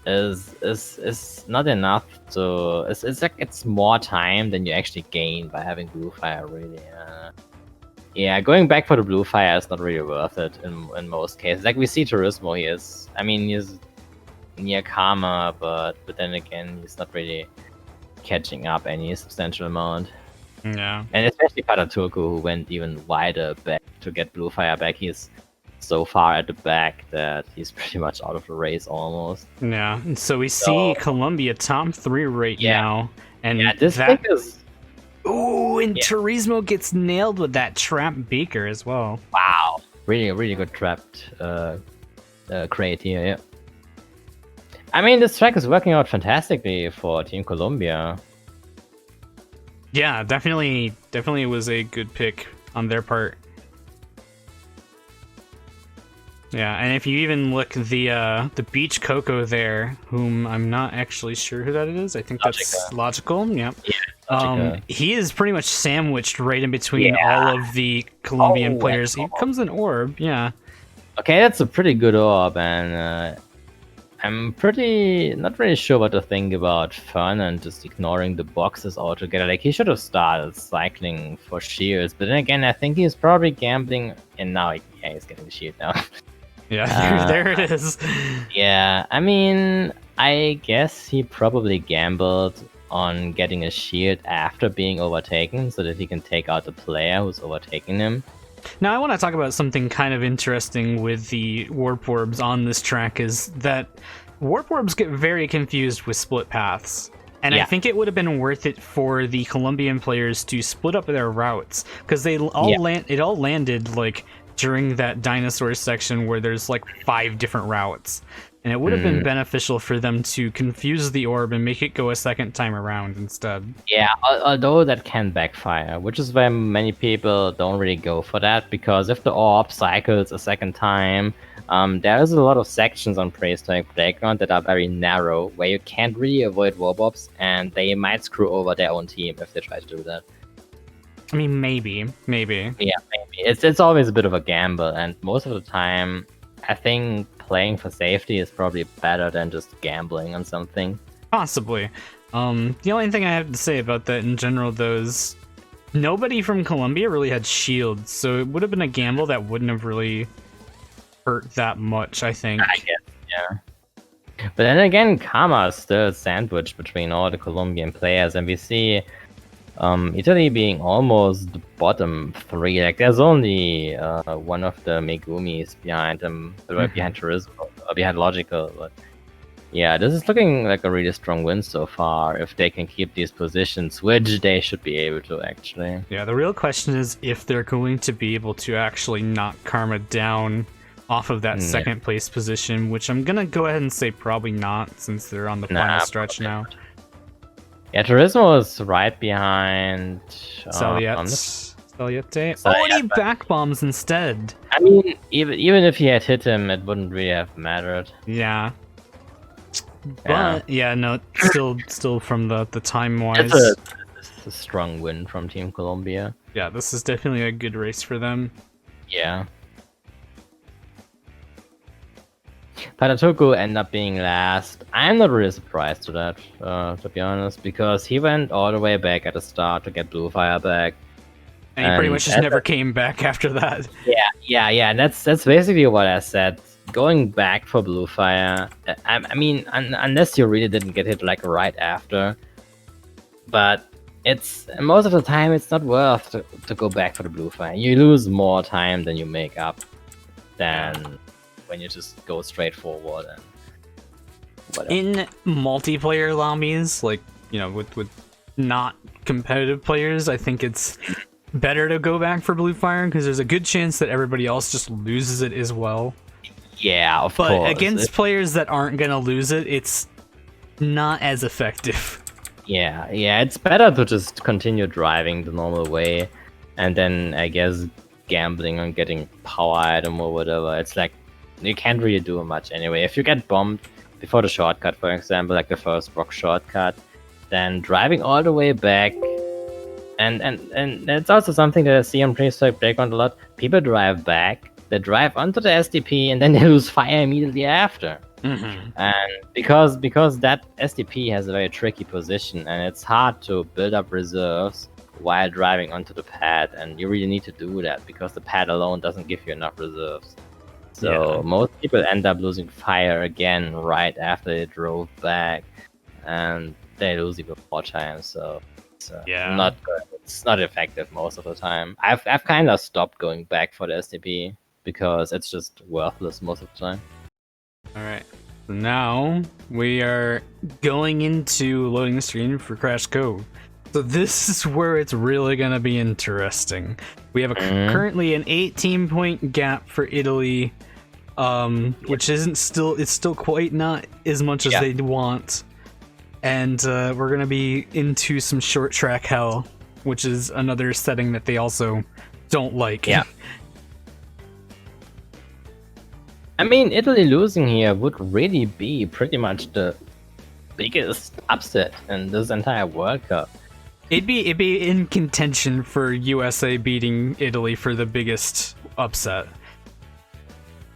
is not enough to... It's like it's more time than you actually gain by having blue fire, really. Yeah, going back for the blue fire is not really worth it in most cases. Like, we see Turismo, he's near Karma, but then again, he's not really catching up any substantial amount. Yeah. And especially Patatoku, who went even wider back to get blue fire back. He's so far at the back that he's pretty much out of the race almost. Yeah, and so we see Colombia top 3 right now. And this thing is... Ooh, and Turismo gets nailed with that trap beaker as well. Wow. Really good trapped crate here, yeah. I mean, this track is working out fantastically for Team Colombia. Yeah, definitely was a good pick on their part. Yeah, and if you even look the Beach Coco there, whom I'm not actually sure who that is. I think that's Logical. Yeah. He is pretty much sandwiched right in between all of the Colombian players. Here comes an orb, yeah. Okay, that's a pretty good orb, and I'm not really sure what to think about Fernand just ignoring the boxes altogether. Like, he should have started cycling for shields, but then again, I think he's probably gambling, and now he's getting the shield now. Yeah, there it is. Yeah, I mean, I guess he probably gambled on getting a shield after being overtaken so that he can take out the player who's overtaking him. Now, I want to talk about something kind of interesting with the warp orbs on this track is that warp orbs get very confused with split paths. And I think it would have been worth it for the Colombian players to split up their routes, because it all landed like during that dinosaur section where there's like 5 different routes. And it would have been beneficial for them to confuse the orb and make it go a second time around instead. Yeah, although that can backfire, which is why many people don't really go for that, because if the orb cycles a second time, there's a lot of sections on Prehistoric Playground that are very narrow, where you can't really avoid warp orbs, and they might screw over their own team if they try to do that. I mean, maybe. Yeah, maybe. It's always a bit of a gamble, and most of the time, I think playing for safety is probably better than just gambling on something. Possibly. The only thing I have to say about that in general, though, is nobody from Colombia really had shields, so it would have been a gamble that wouldn't have really hurt that much, I think. I guess, yeah. But then again, Karma is still sandwiched between all the Colombian players, and we see Italy being almost the bottom 3. Like, there's only one of the Megumis behind them, behind Turismo, behind Logical. But yeah, this is looking like a really strong win so far. If they can keep these positions, which they should be able to, actually. Yeah, the real question is if they're going to be able to actually knock Karma down off of that second place position, which I'm gonna go ahead and say probably not, since they're on the final stretch now. Yeah, Turismo is right behind Saliete. Oh, and he back bombs instead. I mean, even if he had hit him, it wouldn't really have mattered. Yeah. But yeah, no, still from the time wise, it's a strong win from Team Colombia. Yeah, this is definitely a good race for them. Yeah. Patatuku ended up being last. I'm not really surprised to that, to be honest, because he went all the way back at the start to get Blue Fire back. And he pretty much just never came back after that. Yeah, and that's basically what I said. Going back for Blue Fire, I mean, unless you really didn't get hit like right after, but it's most of the time it's not worth to go back for the Blue Fire. You lose more time than you make up than when you just go straight forward and whatever. In multiplayer lobbies, like, you know, with not competitive players, I think it's better to go back for Blue Fire because there's a good chance that everybody else just loses it as well. Yeah, of course. But against players that aren't gonna lose it, it's not as effective. Yeah, it's better to just continue driving the normal way and then, I guess, gambling on getting power item or whatever. It's like, you can't really do much anyway. If you get bombed before the shortcut, for example, like the first rock shortcut, then driving all the way back, and it's also something that I see on Prehistoric Playground a lot. People drive back, they drive onto the SDP, and then they lose fire immediately after. And because that SDP has a very tricky position, and it's hard to build up reserves while driving onto the pad, and you really need to do that because the pad alone doesn't give you enough reserves. So most people end up losing fire again right after they drove back, and they lose even more time. So it's not good. It's not effective most of the time. I've kind of stopped going back for the SDP because it's just worthless most of the time. All right, so now we are going into loading the screen for Crash Cove. So this is where it's really gonna be interesting. We have currently an 18-point gap for Italy, which it's still quite not as much as they want. And we're gonna be into some short track hell, which is another setting that they also don't like. Yeah. I mean, Italy losing here would really be pretty much the biggest upset in this entire World Cup. It'd be in contention for USA beating Italy for the biggest upset.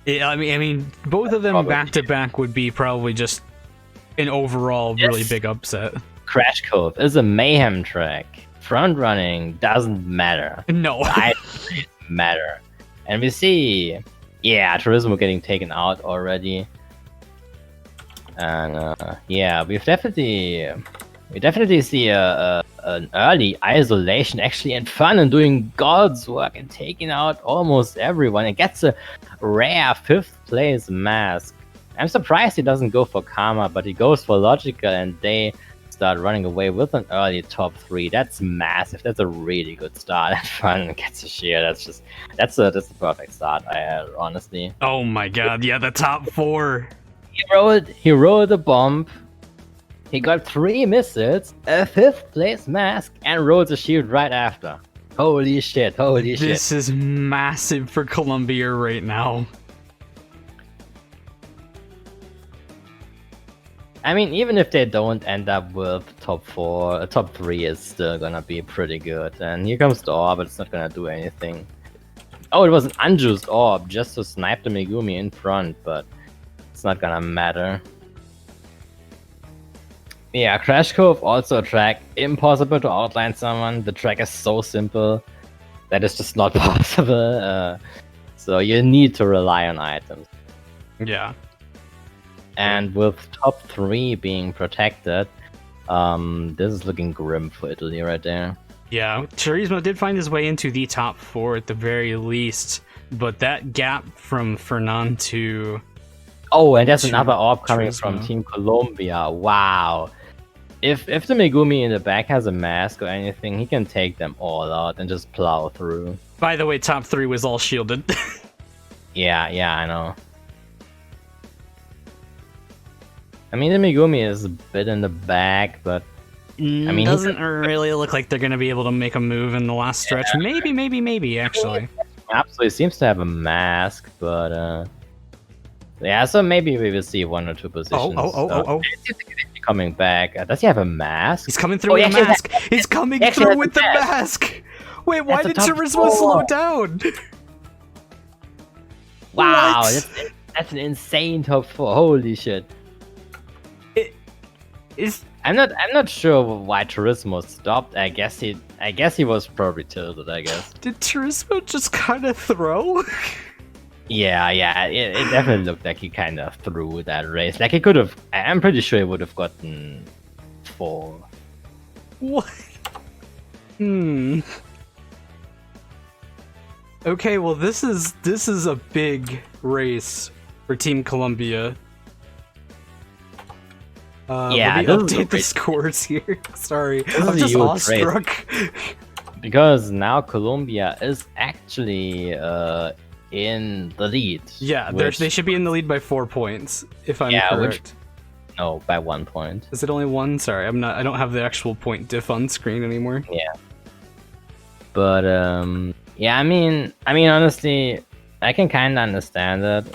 I mean, both of them Probably. back to back would be probably just an overall really big upset. Crash Cove is a mayhem track. Front running doesn't matter. No, I matter. And we see, yeah, Turismo getting taken out already. And yeah, we definitely see an early isolation actually and fun and doing God's work and taking out almost everyone. It gets a rare 5th place mask. I'm surprised he doesn't go for Karma, but he goes for Logical and they start running away with an early top 3. That's massive. That's a really good start. And fun gets a share. That's a perfect start. Honestly. Oh my god! Yeah, the top 4. He rolled a bomb. He got 3 missiles, a 5th place mask, and rolls a shield right after. Holy shit! Holy shit! This is massive for Colombia right now. I mean, even if they don't end up with top 4, top 3 is still gonna be pretty good. And here comes the orb, but it's not gonna do anything. Oh, it was an unjuiced orb just to snipe the Megumi in front, but it's not gonna matter. Yeah, Crash Cove, also a track impossible to outline someone. The track is so simple that it's just not possible. So you need to rely on items. Yeah. And with top 3 being protected, this is looking grim for Italy right there. Yeah, Turismo did find his way into the top 4 at the very least, but that gap from Fernan to... Oh, and there's another orb coming Turismo. from Team Colombia. Wow. If the Megumi in the back has a mask or anything, he can take them all out and just plow through. By the way, top 3 was all shielded. Yeah, I know. I mean, the Megumi is a bit in the back, but I mean, doesn't really look like they're going to be able to make a move in the last stretch. Yeah. Maybe, actually. Absolutely seems to have a mask, but yeah, so maybe we will see 1 or 2 positions. Oh. Coming back. Does he have a mask? He's coming through with a mask. He's coming through with the mask. Wait, why did Turismo slow down? Wow, that's an insane top 4. Holy shit. I'm not sure why Turismo stopped. I guess he was probably tilted, I guess. Did Turismo just kind of throw? Yeah, it definitely looked like he kind of threw that race. Like he could have. I'm pretty sure he would have gotten 4. What? Okay, well this is a big race for Team Colombia. Yeah, let me update the scores here. Sorry, I'm just awestruck. Because now Colombia is actually in the lead. Yeah, they should be in the lead by 4 points, if I'm correct. No, by 1 point. Is it only 1? Sorry, I don't have the actual point diff on screen anymore. Yeah. But yeah, I mean honestly, I can kind of understand it.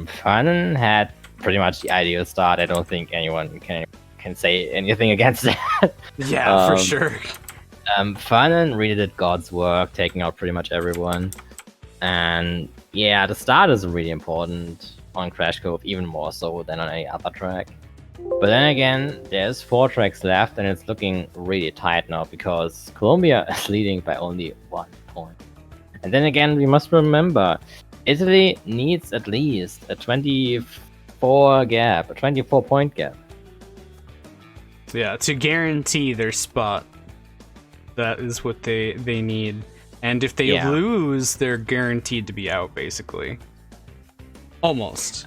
Fernan had pretty much the ideal start. I don't think anyone can say anything against that. Yeah, for sure. Fernan really did God's work, taking out pretty much everyone. And yeah, the start is really important on Crash Cove, even more so than on any other track. But then again, there's 4 tracks left, and it's looking really tight now because Colombia is leading by only 1 point. And then again, we must remember, Italy needs at least a 24 point gap. Yeah, to guarantee their spot. That is what they need. And if they lose, they're guaranteed to be out, basically. Almost.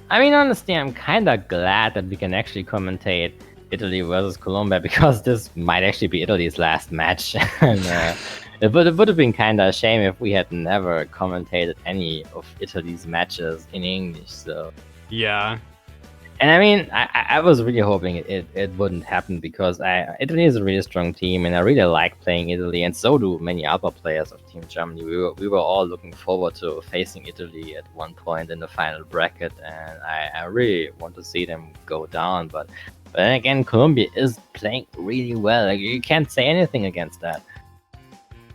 I mean, honestly, I'm kind of glad that we can actually commentate Italy versus Colombia, because this might actually be Italy's last match. And it would have been kind of a shame if we had never commentated any of Italy's matches in English. So yeah. And I mean, I was really hoping it wouldn't happen, because Italy is a really strong team, and I really like playing Italy, and so do many other players of Team Germany. We were all looking forward to facing Italy at one point in the final bracket, and I really want to see them go down. But But then again, Colombia is playing really well. Like, you can't say anything against that.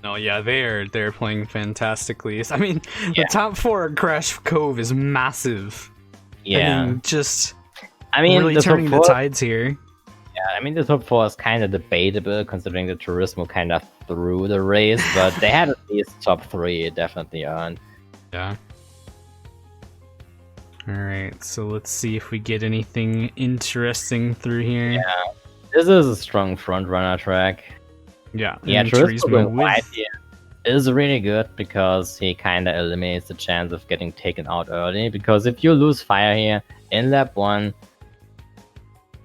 No, yeah, they're playing fantastically. I mean, the top 4 at Crash Cove is massive. Yeah. And just really turning the tides here. Yeah, I mean, the top 4 is kind of debatable, considering the Turismo kind of threw the race, but they had at least top 3 definitely earned. Yeah. Alright, so let's see if we get anything interesting through here. Yeah, this is a strong front runner track. Yeah, Turismo going wide here is really good because he kind of eliminates the chance of getting taken out early. Because if you lose fire here in lap 1,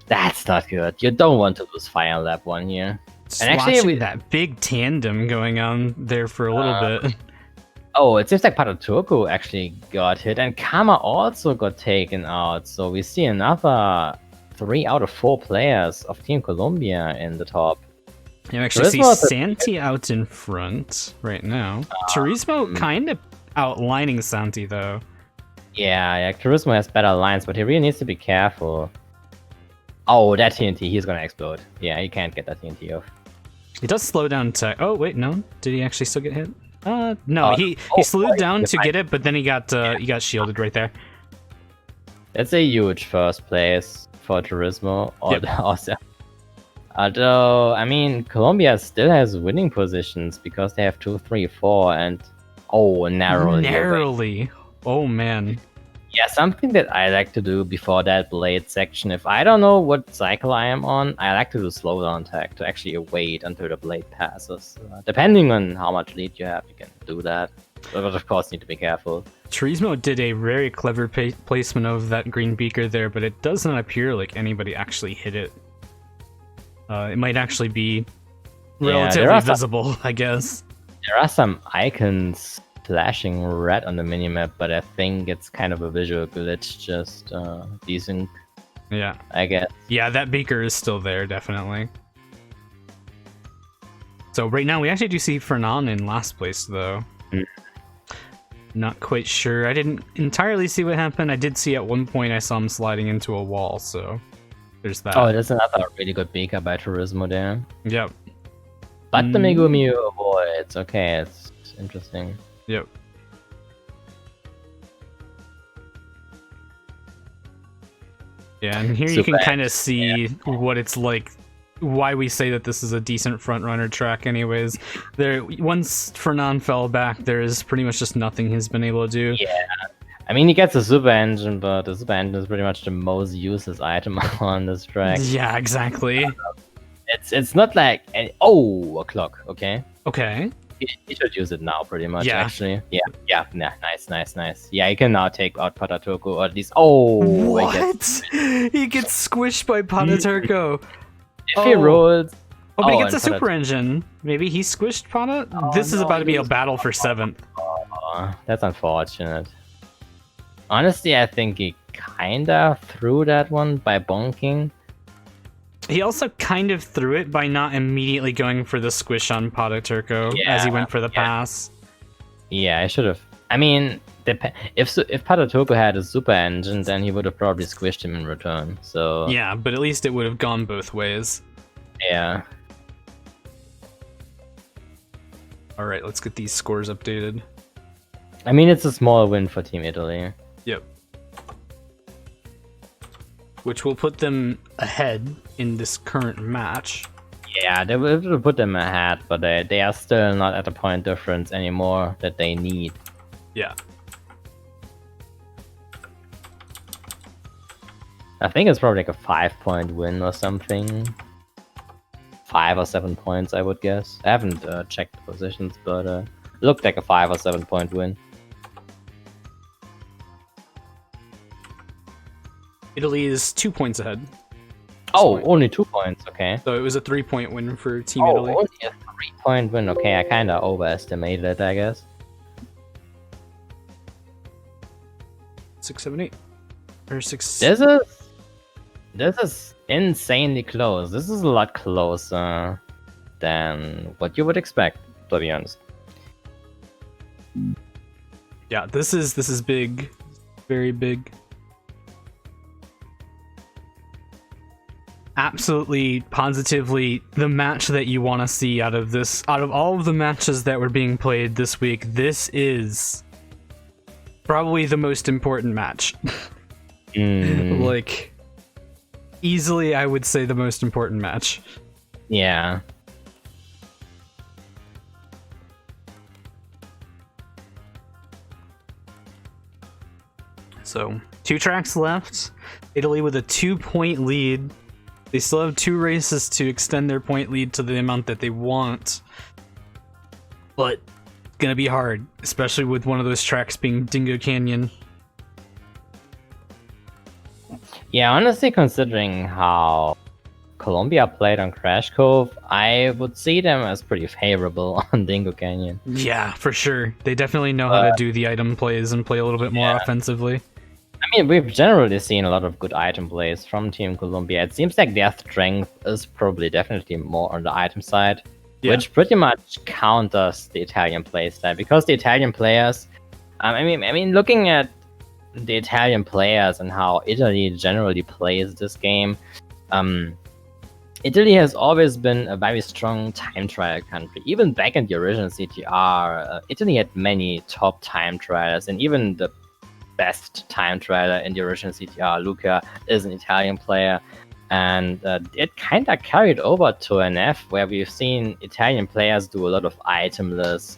that's not good. You don't want to lose fire in lap 1 here. And actually, that big tandem going on there for a little bit. Oh, it seems like Pataturco actually got hit, and Kama also got taken out. So we see another 3 out of 4 players of Team Colombia in the top. You actually see Santi out in front right now. Turismo kind of outlining Santi, though. Yeah, Turismo has better lines, but he really needs to be careful. Oh, that TNT, he's gonna explode. Yeah, he can't get that TNT off. He does slow down to... Oh, wait, no. Did he actually still get hit? No, he slowed down to get it, but then he got shielded right there. That's a huge first place for Turismo. Although, I mean, Colombia still has winning positions because they have 2, 3, 4, and narrowly. Narrowly. Oh man. Yeah, something that I like to do before that blade section, if I don't know what cycle I am on, I like to do slowdown tag to actually wait until the blade passes. Depending on how much lead you have, you can do that. But of course, need to be careful. Turismo did a very clever placement of that green beaker there, but it does not appear like anybody actually hit it. It might actually be relatively visible, I guess. There are some icons flashing red on the minimap, but I think it's kind of a visual glitch, just desync. Yeah. I guess. Yeah, that beaker is still there, definitely. So right now we actually do see Fernan in last place, though. Not quite sure. I didn't entirely see what happened. I did see at one point I saw him sliding into a wall, so there's that. Oh, there's another really good beaker by Turismo there. Yep. But the Megumi avoids. Okay, it's interesting. Yep. Yeah, and here you can kind of see what it's like, why we say that this is a decent front runner track anyways. Once Fernan fell back, there is pretty much just nothing he's been able to do. Yeah. I mean, he gets a super engine, but the super engine is pretty much the most useless item on this track. Yeah, exactly. It's not like... a clock, okay. Okay. He should use it now, pretty much, yeah. actually. Yeah, nice. Yeah, he can now take out Pataturco, or at least... Oh! What? He gets squished by Pataturco. If he rolls... Oh, but he gets a super engine. Maybe he squished Pata? This is about to be a battle for 7th. That's unfortunate. Honestly, I think he kinda threw that one by bonking. He also kind of threw it by not immediately going for the squish on Pataturco as he went for the pass. Yeah, I should have. I mean, if Pataturco had a super engine, then he would have probably squished him in return. So yeah, but at least it would have gone both ways. Yeah. All right, let's get these scores updated. I mean, it's a small win for Team Italy. Yep. Which will put them ahead in this current match. Yeah, they will put them ahead, but they are still not at a point difference anymore that they need. Yeah. I think it's probably like a 5-point win or something. 5 or 7 points, I would guess. I haven't checked the positions, but it looked like a 5 or 7 point win. Italy is 2 points ahead. Only 2 points, okay. So it was a 3-point win for Team Italy. Only a 3-point win, okay. I kind of overestimated it, I guess. 6, 7, 8. Or 6. This is insanely close. This is a lot closer than what you would expect, to be honest. Yeah, this is big. Very big. absolutely, positively the match that you want to see out of this. Out of all of the matches that were being played this week, this is probably the most important match. Like, easily, I would say the most important match. Yeah. So, 2 tracks left. Italy with a 2-point lead. They still have 2 races to extend their point lead to the amount that they want. But it's gonna be hard, especially with one of those tracks being Dingo Canyon. Yeah, honestly, considering how Colombia played on Crash Cove, I would see them as pretty favorable on Dingo Canyon. Yeah, for sure. They definitely know how to do the item plays and play a little bit more offensively. I mean, we've generally seen a lot of good item plays from Team Colombia. It seems like their strength is probably definitely more on the item side, which pretty much counters the Italian playstyle, because the Italian players, I mean, looking at the Italian players and how Italy generally plays this game, Italy has always been a very strong time trial country. Even back in the original CTR, Italy had many top time trials, and even the best time trialer in the original CTR, Luca, is an Italian player. And it kind of carried over to NF, where we've seen Italian players do a lot of itemless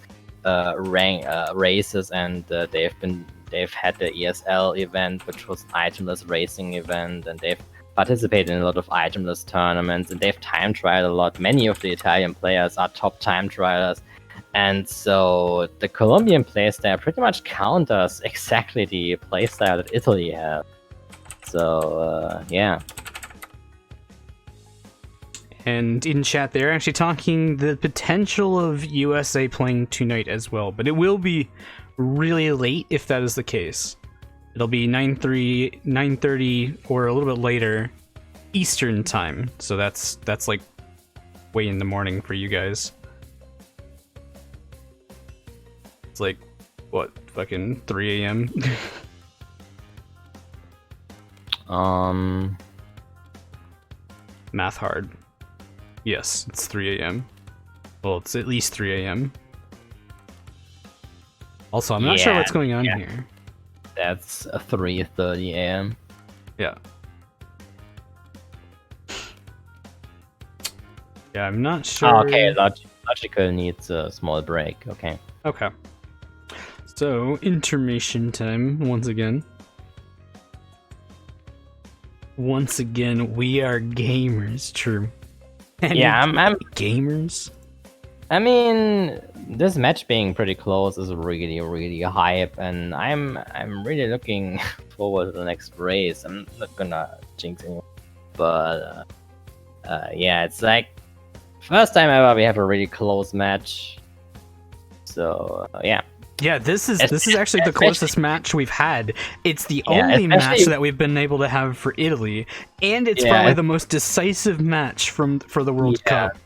races, and they've had the ESL event, which was an itemless racing event, and they've participated in a lot of itemless tournaments, and they've time trialed a lot. Many of the Italian players are top time trialers, and so the Colombian playstyle pretty much counters exactly the playstyle that Italy has. So yeah. And in chat, they're actually talking the potential of USA playing tonight as well, but it will be really late if that is the case. It'll be 9:30, or a little bit later Eastern time. So that's like way in the morning for you guys. It's like, what, fucking 3 a.m. Math hard. Yes, it's 3 a.m. Well, it's at least 3 a.m. Also, I'm not sure what's going on here. That's 3:30 a.m. Yeah. Yeah, I'm not sure. Oh, okay, logical needs a small break. Okay. Okay. So, intermission time once again. Once again, we are gamers. True. Yeah, I'm gamers. I mean, this match being pretty close is really, really hype, and I'm really looking forward to the next race. I'm not gonna jinx anyone, but yeah, it's like first time ever we have a really close match. So yeah. Yeah, this is actually the closest match we've had. It's the only match that we've been able to have for Italy, and it's probably the most decisive match for the World Cup.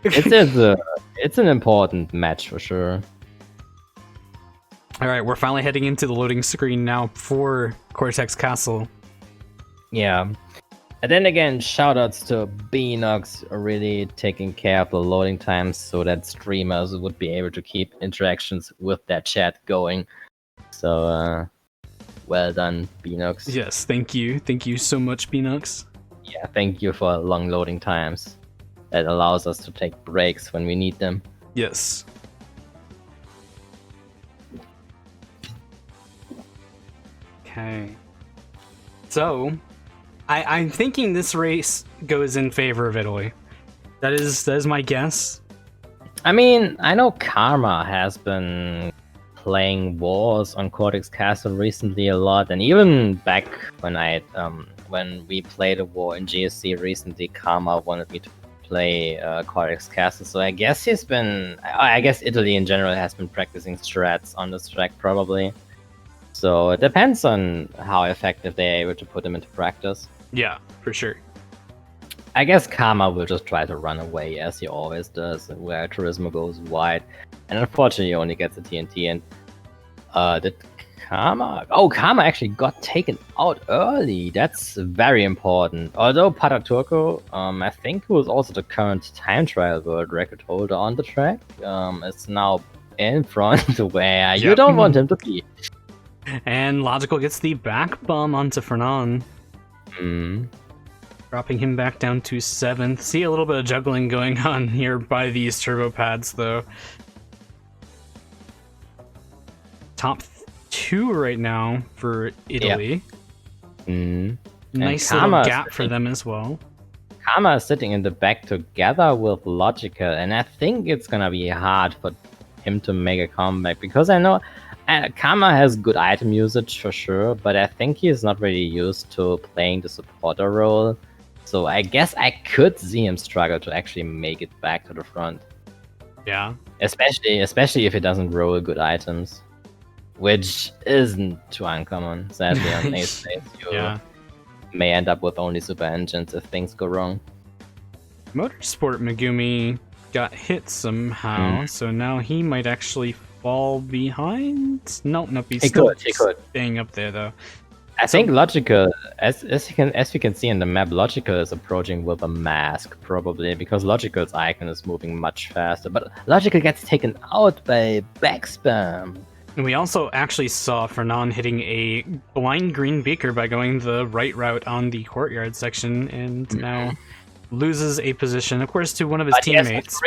It's an important match for sure. All right, we're finally heading into the loading screen now for Cortex Castle. Yeah. And then again, shoutouts to Beanox really taking care of the loading times so that streamers would be able to keep interactions with their chat going. So, well done, Beanox. Yes, thank you. Thank you so much, Beanox. Yeah, thank you for long loading times. That allows us to take breaks when we need them. Yes. Okay. So, I'm thinking this race goes in favor of Italy. That is my guess. I mean, I know Karma has been playing wars on Cortex Castle recently a lot, and even back when we played a war in GSC recently, Karma wanted me to play Cortex Castle. So I guess I guess Italy in general has been practicing strats on this track probably. So it depends on how effective they're able to put them into practice. Yeah, for sure. I guess Karma will just try to run away as he always does, where Turismo goes wide, and unfortunately only gets a TNT. And the Karma. Oh, Karma actually got taken out early. That's very important. Although Pataturco, I think who is also the current time trial world record holder on the track, is now in front where you don't want him to be. And Logical gets the back bum onto Fernan. Dropping him back down to 7th. See a little bit of juggling going on here by these turbo pads, though. Top 2 right now for Italy. Nice little gap for them as well. Karma is sitting in the back together with Logical, and I think it's gonna be hard for him to make a comeback, because I know Karma has good item usage for sure, but I think he's not really used to playing the supporter role. So I guess I could see him struggle to actually make it back to the front. Yeah. Especially if he doesn't roll good items. Which isn't too uncommon, sadly, on Ace Days. You may end up with only super engines if things go wrong. Motorsport Megumi got hit somehow, so now he might actually fall behind? Nope, he's still staying up there, though. I think Logical, as you can see in the map, Logical is approaching with a mask, probably, because Logical's icon is moving much faster. But Logical gets taken out by backspam. And we also actually saw Fernan hitting a blind green beaker by going the right route on the courtyard section, and now loses a position, of course, to one of his teammates.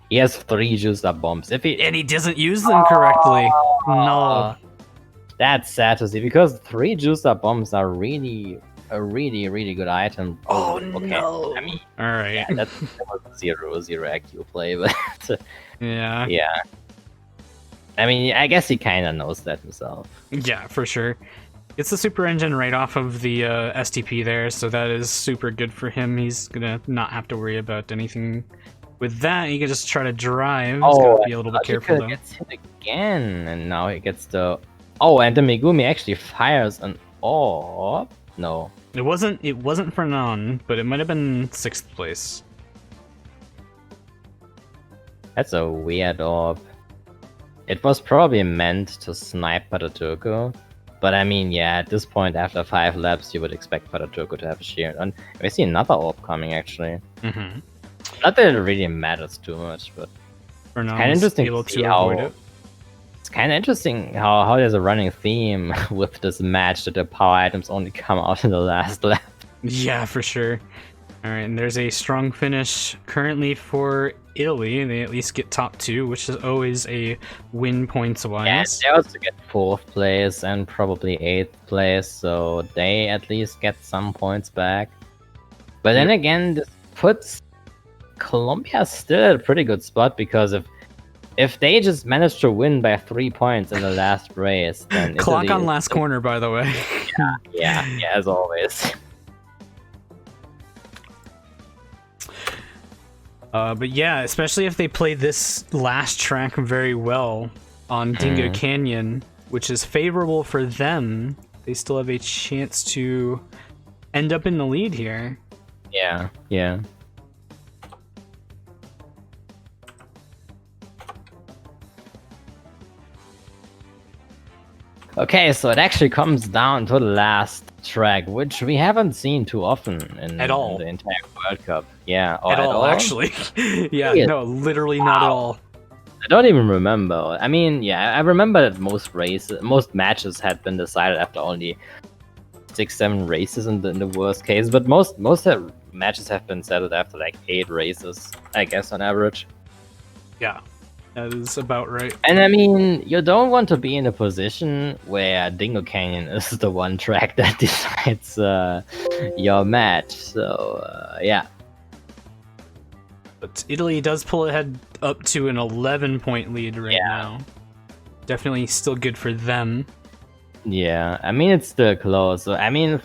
He has 3 juiced up bombs. And he doesn't use them correctly. No. That's sad to see, because 3 juiced up bombs are really a really good item. Oh, no. I mean, alright. Yeah, that was 0-0 IQ play, but yeah. I mean, I guess he kind of knows that himself. Yeah, for sure. It's the super engine right off of the STP there, so that is super good for him. He's gonna not have to worry about anything with that. He can just try to drive. He's gotta be a little bit careful, though. Gets hit again, and now he gets the... Oh, and the Megumi actually fires an orb? No. It wasn't Fernan, but it might have been 6th place. That's a weird orb. It was probably meant to snipe Pataturco, but I mean, yeah, at this point, after 5 laps, you would expect Pataturco to have a shield. And we see another orb coming, actually. Not that it really matters too much, but it's kind of interesting to see how... It's kind of interesting how there's a running theme with this match that the power items only come out in the last lap. Yeah, for sure. Alright, and there's a strong finish currently for Italy. They at least get top 2, which is always a win points-wise. Yeah, they also get 4th place and probably 8th place, so they at least get some points back. But then again, this puts Colombia still at a pretty good spot, because if they just manage to win by 3 points in the last race, then Clock Italy on last corner, by the way. yeah, as always. But yeah, especially if they play this last track very well on Dingo Canyon, which is favorable for them, they still have a chance to end up in the lead here. Yeah. Okay, so it actually comes down to the last track, which we haven't seen too often in the entire World Cup. Yeah, at all, actually. Yeah, no, literally not at all. I don't even remember. I mean, yeah, I remember that most matches had been decided after only 6-7 races in the worst case, but most matches have been settled after like 8 races, I guess, on average. Yeah. That is about right. And I mean, you don't want to be in a position where Dingo Canyon is the one track that decides your match. So, yeah. But Italy does pull ahead up to an 11-point lead right now. Definitely still good for them. Yeah, I mean, it's still close. So, I mean,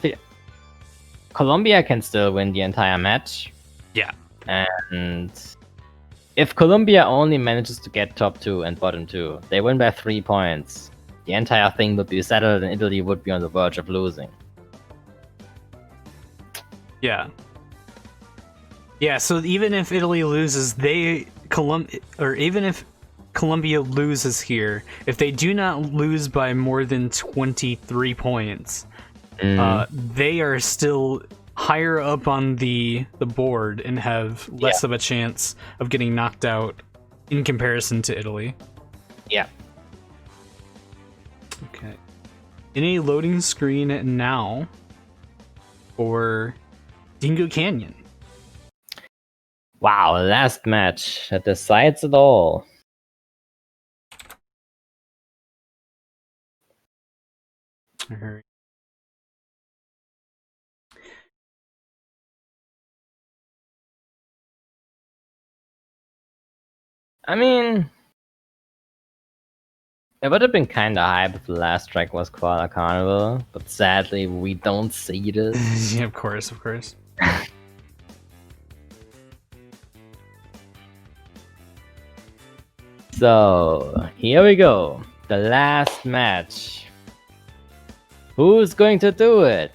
Colombia can still win the entire match. Yeah. And... if Colombia only manages to get top 2 and bottom 2, they win by 3 points. The entire thing would be settled and Italy would be on the verge of losing. Yeah. Yeah, so even if Italy loses, even if Colombia loses here, if they do not lose by more than 23 points, they are still higher up on the board and have less of a chance of getting knocked out in comparison to Italy. Yeah. Okay. In a loading screen now for Dingo Canyon. Wow, last match that decides it all. All right. I mean, it would have been kind of hype if the last track was Koala Carnival, but sadly we don't see this. Yeah, of course. So, here we go. The last match. Who's going to do it?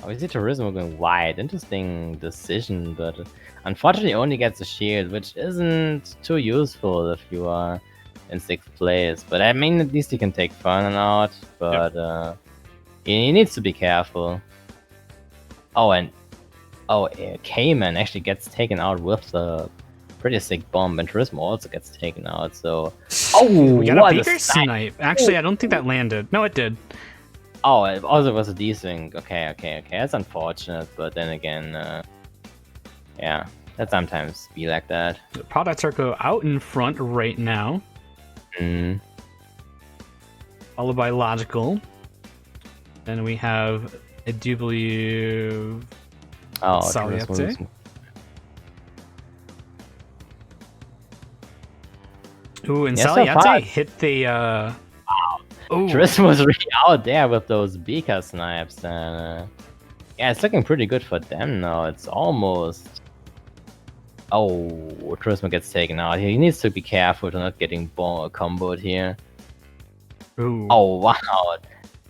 Obviously, Turismo going wide. Interesting decision, but unfortunately only gets a shield, which isn't too useful if you are in 6th place. But I mean, at least he can take Furnan out, but he needs to be careful. Oh, and Cayman actually gets taken out with the pretty sick bomb, and Turismo also gets taken out, so... Oh, we got a beaker snipe. Actually, I don't think that landed. No, it did. Oh, it also was a desync. Okay. That's unfortunate, but then again, yeah, that sometimes be like that. The products are go out in front right now. Followed by Logical. Then we have, I do believe... Oh, Saliate. Ooh, and Saliate hit the... Wow. Turismo was really out there with those beaker snipes, and yeah, it's looking pretty good for them now. It's almost... Oh, Turismo gets taken out here. He needs to be careful to not getting comboed here. Ooh. Oh, wow.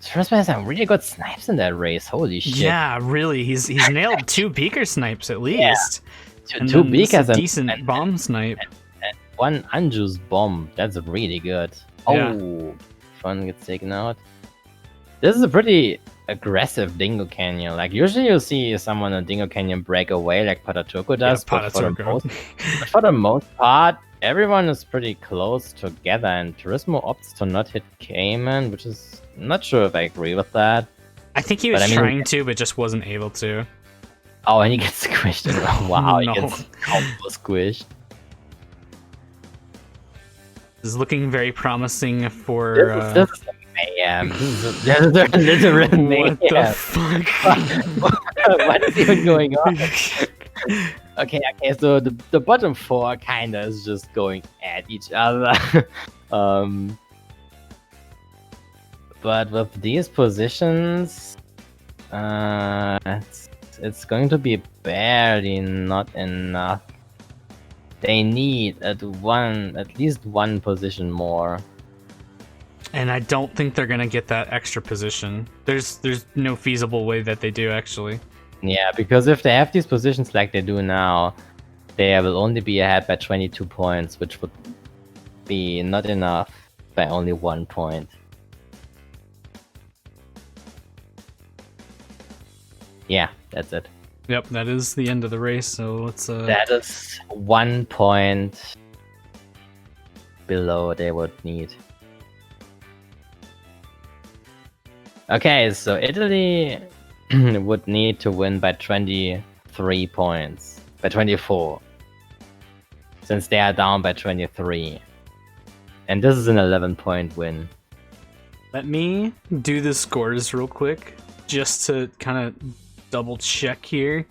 Turismo has some really good snipes in that race. Holy shit. Yeah, really. He's nailed 2 beaker snipes at least. Yeah. And two beakers a decent bomb snipe. And one unjuiced bomb. That's really good. Yeah. Oh, Fun gets taken out. This is a pretty aggressive Dingo Canyon. Like, usually you'll see someone in Dingo Canyon break away like Pataturko does, but for the most part, everyone is pretty close together, and Turismo opts to not hit Cayman, which is... I'm not sure if I agree with that. I think he was trying to, but just wasn't able to. Oh, and he gets squished. Wow, No. He gets combo squished. This is looking very promising for... This is mayhem. This is literally mayhem. What the fuck? What is even going on? Okay, so the bottom 4 kinda is just going at each other. But with these positions, it's going to be barely not enough. They need at least one position more. And I don't think they're gonna get that extra position. There's no feasible way that they do, actually. Yeah, because if they have these positions like they do now, they will only be ahead by 22 points, which would be not enough by only 1 point. Yeah, that's it. Yep, that is the end of the race, so let's... That is 1 point below they would need. Okay, so Italy would need to win by 23 points. By 24. Since they are down by 23. And this is an 11-point win. Let me do the scores real quick, just to kind of double check here.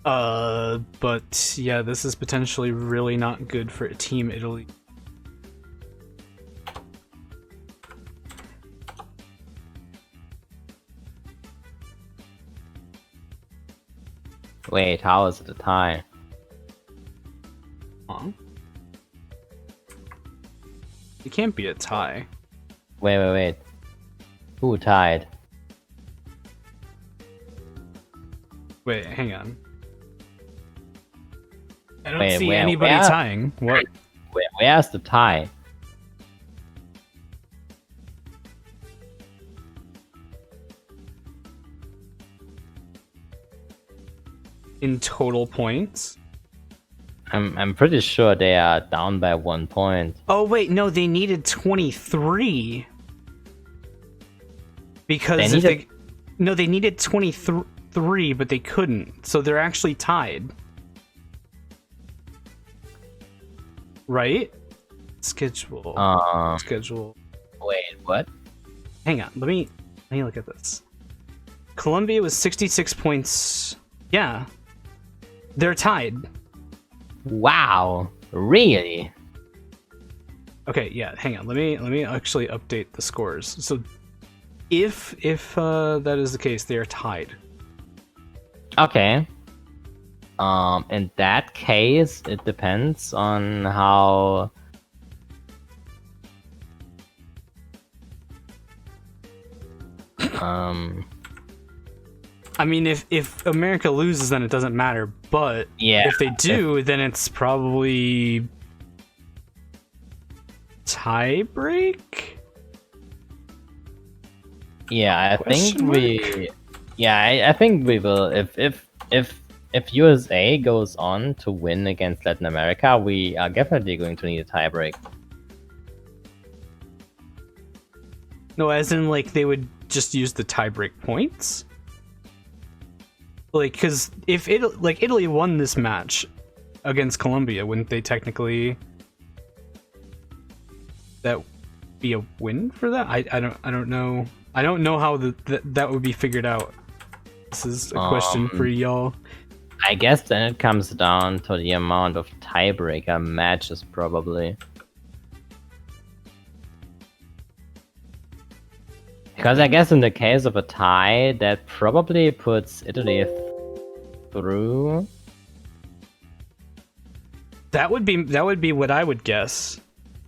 But yeah, this is potentially really not good for Team Italy. Wait, how is it a tie? Huh? It can't be a tie. Wait. Who tied? Wait, hang on. I don't see anybody tying. What? Where's the tie? In total points? I'm pretty sure they are down by 1 point. Oh wait, no, they needed 23. Because they needed 23, but they couldn't. So they're actually tied. Right? Schedule. Schedule. Wait, what? Hang on, let me look at this. Colombia was 66 points. Yeah. They're tied. Wow. Really? Okay, yeah, hang on. Let me actually update the scores. So if that is the case, they are tied. Okay. In that case, it depends on how. I mean, if America loses, then it doesn't matter. But if they do, then it's probably tie break. Yeah, I think we. Yeah, I think we will. If USA goes on to win against Latin America, we are definitely going to need a tiebreak. No, as in like they would just use the tiebreak points. Like, because if Italy won this match against Colombia, wouldn't they technically that be a win for that? I don't know. I don't know how that would be figured out. This is a question for y'all. I guess then it comes down to the amount of tiebreaker matches, probably. Because I guess in the case of a tie, that probably puts Italy through. That would be what I would guess.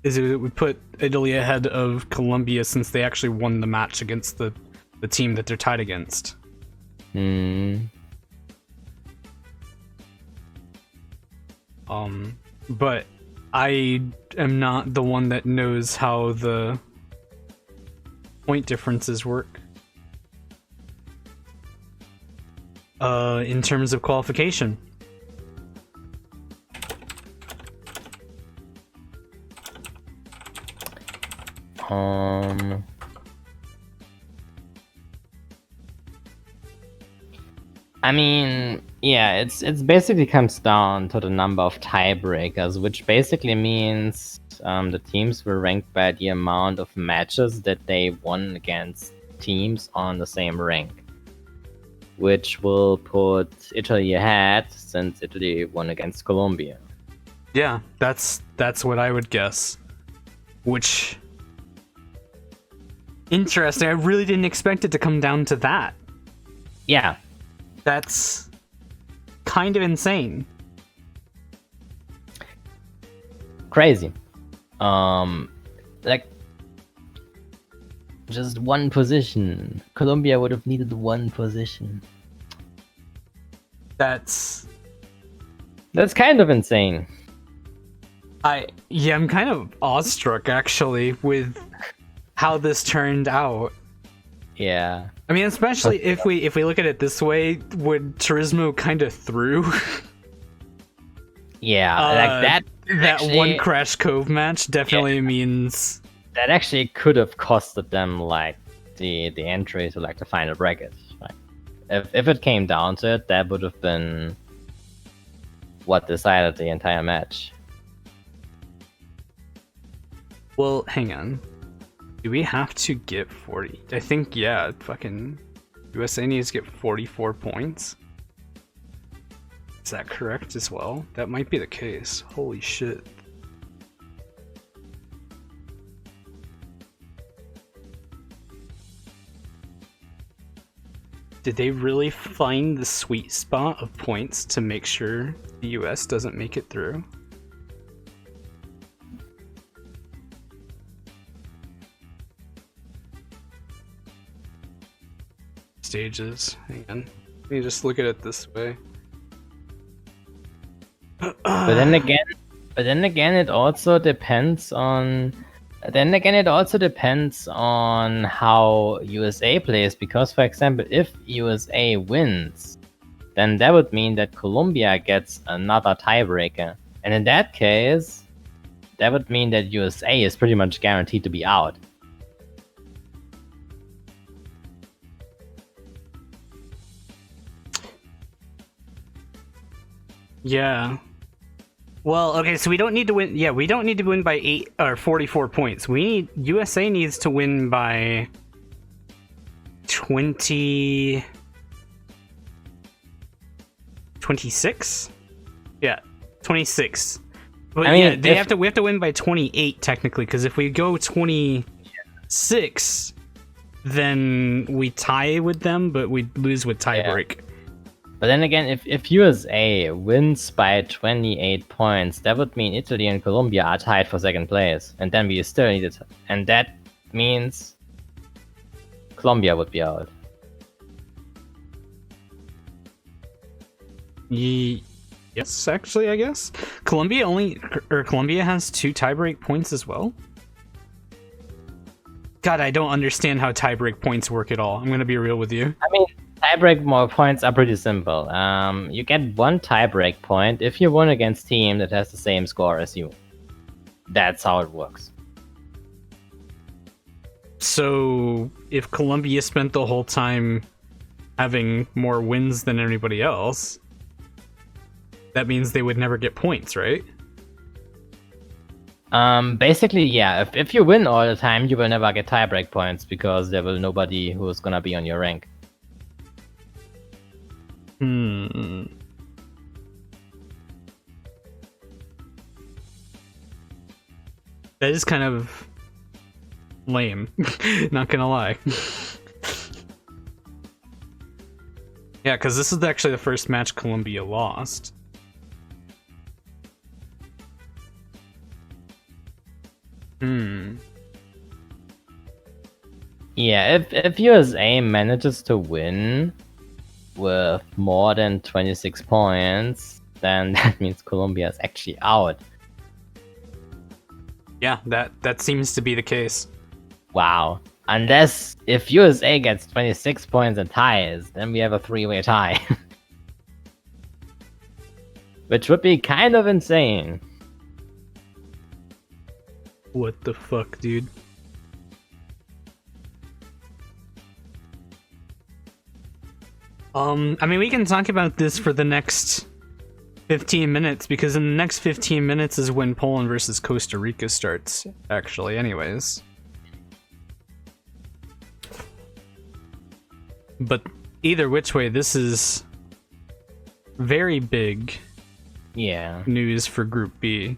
Is it would put Italy ahead of Colombia since they actually won the match against the team that they're tied against. But I am not the one that knows how the point differences work. In terms of qualification. I mean, yeah, it's basically comes down to the number of tiebreakers, which basically means the teams were ranked by the amount of matches that they won against teams on the same rank, which will put Italy ahead since Italy won against Colombia. Yeah, that's what I would guess. Which interesting. I really didn't expect it to come down to that. Yeah. That's kind of insane. Crazy. Like just one position. Colombia would have needed one position. That's kind of insane. I'm kind of awestruck actually with how this turned out. Yeah. I mean, especially if we look at it this way, would Turismo kind of through? Yeah, like that actually, one Crash Cove match definitely means that actually could have costed them like the entry to like the final bracket. Like, if it came down to it, that would have been what decided the entire match. Well, hang on. Do we have to get 40? I think, yeah, fucking USA needs to get 44 points. Is that correct as well? That might be the case. Holy shit. Did they really find the sweet spot of points to make sure the US doesn't make it through? Stages. Hang on. Let me just look at it this way. But But then again, it also depends on. Then again, it also depends on how USA plays. Because, for example, if USA wins, then that would mean that Colombia gets another tiebreaker, and in that case, that would mean that USA is pretty much guaranteed to be out. Yeah. Well, okay, so we don't need to win. Yeah, we don't need to win by 8 or 44 points. USA needs to win by 26. Yeah, 26. But I mean, we have to win by 28 technically, because if we go 26, then we tie with them, but we lose with tiebreak. Yeah. But then again, if USA wins by 28 points, that would mean Italy and Colombia are tied for second place, and then we still need it, and that means Colombia would be out. Yes, actually, I guess Colombia has 2 tiebreak points as well. God, I don't understand how tiebreak points work at all. I'm gonna be real with you. I mean, tiebreak points are pretty simple. You get 1 tiebreak point if you win against a team that has the same score as you. That's how it works. So, if Colombia spent the whole time having more wins than anybody else, that means they would never get points, right? Basically, yeah. If you win all the time, you will never get tiebreak points because there will nobody who is gonna be on your rank. That is kind of lame, not gonna lie. Yeah, because this is actually the first match Colombia lost. Yeah, if USA manages to win with more than 26 points, then that means Colombia is actually out. Yeah, that seems to be the case. Wow. Unless if USA gets 26 points and ties, then we have a 3-way tie. Which would be kind of insane. What the fuck, dude? I mean, we can talk about this for the next 15 minutes, because in the next 15 minutes is when Poland versus Costa Rica starts, actually, anyways. But either which way, this is very big news for Group B.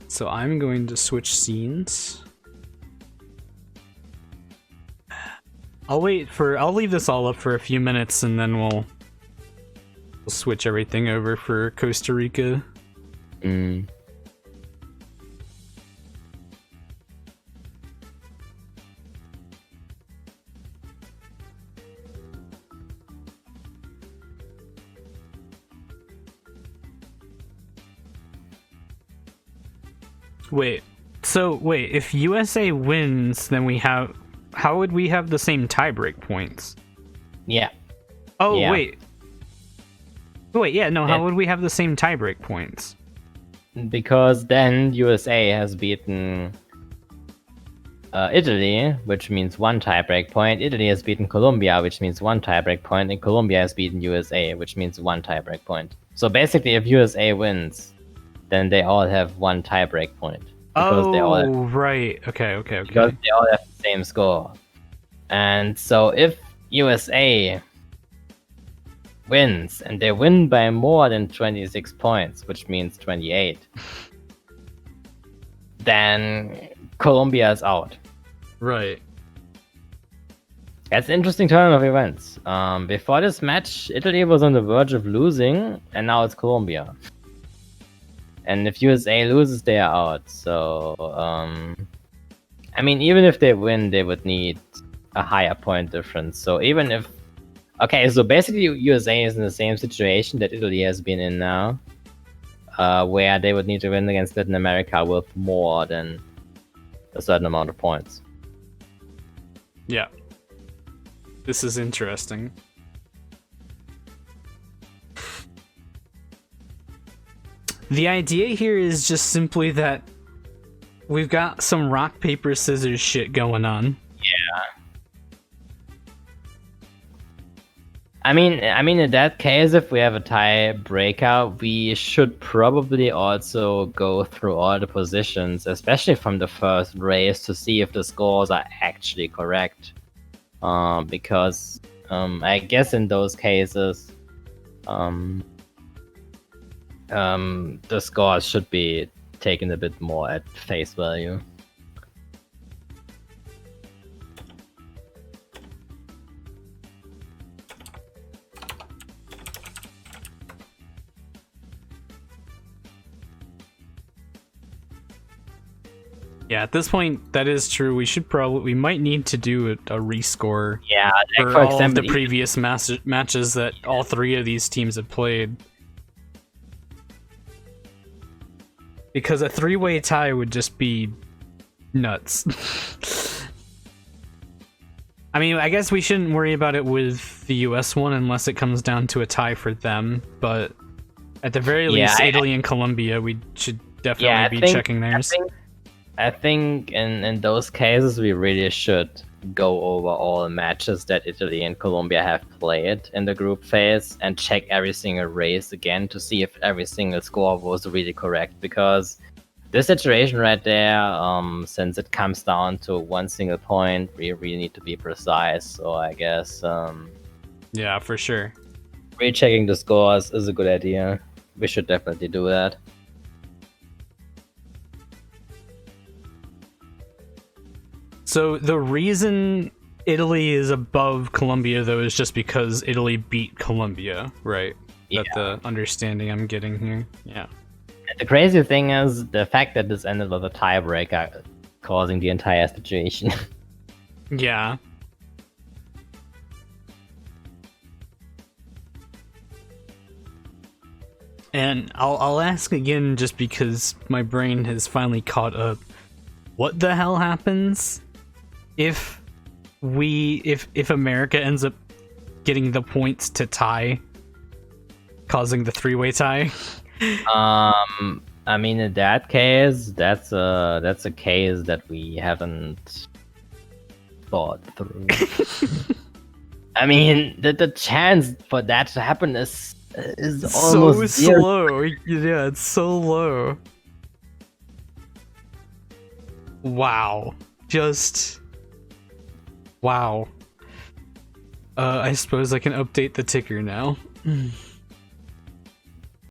So I'm going to switch scenes. I'll leave this all up for a few minutes, and then we'll switch everything over for Costa Rica. Wait, if USA wins, then how would we have the same tiebreak points? Yeah. Oh, yeah. Wait, yeah, no, how would we have the same tiebreak points? Because then USA has beaten Italy, which means 1 tiebreak point. Italy has beaten Colombia, which means 1 tiebreak point. And Colombia has beaten USA, which means 1 tiebreak point. So basically, if USA wins, then they all have 1 tiebreak point. Right. Okay. Because they all have the same score. And so if USA wins, and they win by more than 26 points, which means 28, then Colombia is out. Right. That's an interesting turn of events. Before this match, Italy was on the verge of losing, and now it's Colombia. And if USA loses, they are out. So, I mean, even if they win, they would need a higher point difference. So even if Okay, so basically USA is in the same situation that Italy has been in now, where they would need to win against Latin America with more than a certain amount of points. Yeah. This is interesting. The idea here is just simply that we've got some rock, paper, scissors shit going on. Yeah. I mean, in that case, if we have a tie breakout, we should probably also go through all the positions, especially from the first race, to see if the scores are actually correct. Because I guess in those cases, the scores should be taken a bit more at face value. Yeah, at this point, that is true. We might need to do a rescore. Yeah, like for all of the previous matches that all three of these teams have played. Because a three-way tie would just be nuts. I mean, I guess we shouldn't worry about it with the US one unless it comes down to a tie for them, but at the very least, Italy and Colombia, we should definitely be checking theirs. I think in those cases, we really should go over all matches that Italy and Colombia have played in the group phase and check every single race again to see if every single score was really correct. Because this situation right there, since it comes down to one single point, we really need to be precise. So I guess, yeah, for sure. Rechecking the scores is a good idea. We should definitely do that. So the reason Italy is above Colombia, though, is just because Italy beat Colombia, right? Yeah. That's the understanding I'm getting here. Yeah. And the crazy thing is the fact that this ended with a tiebreaker causing the entire situation. Yeah. And I'll ask again just because my brain has finally caught up. What the hell happens if America ends up getting the points to tie, causing the three-way tie? I mean, in that case, that's a case that we haven't thought through. I mean, the chance for that to happen is almost so slow. Yeah, it's so low. Wow. Just wow. I suppose I can update the ticker now.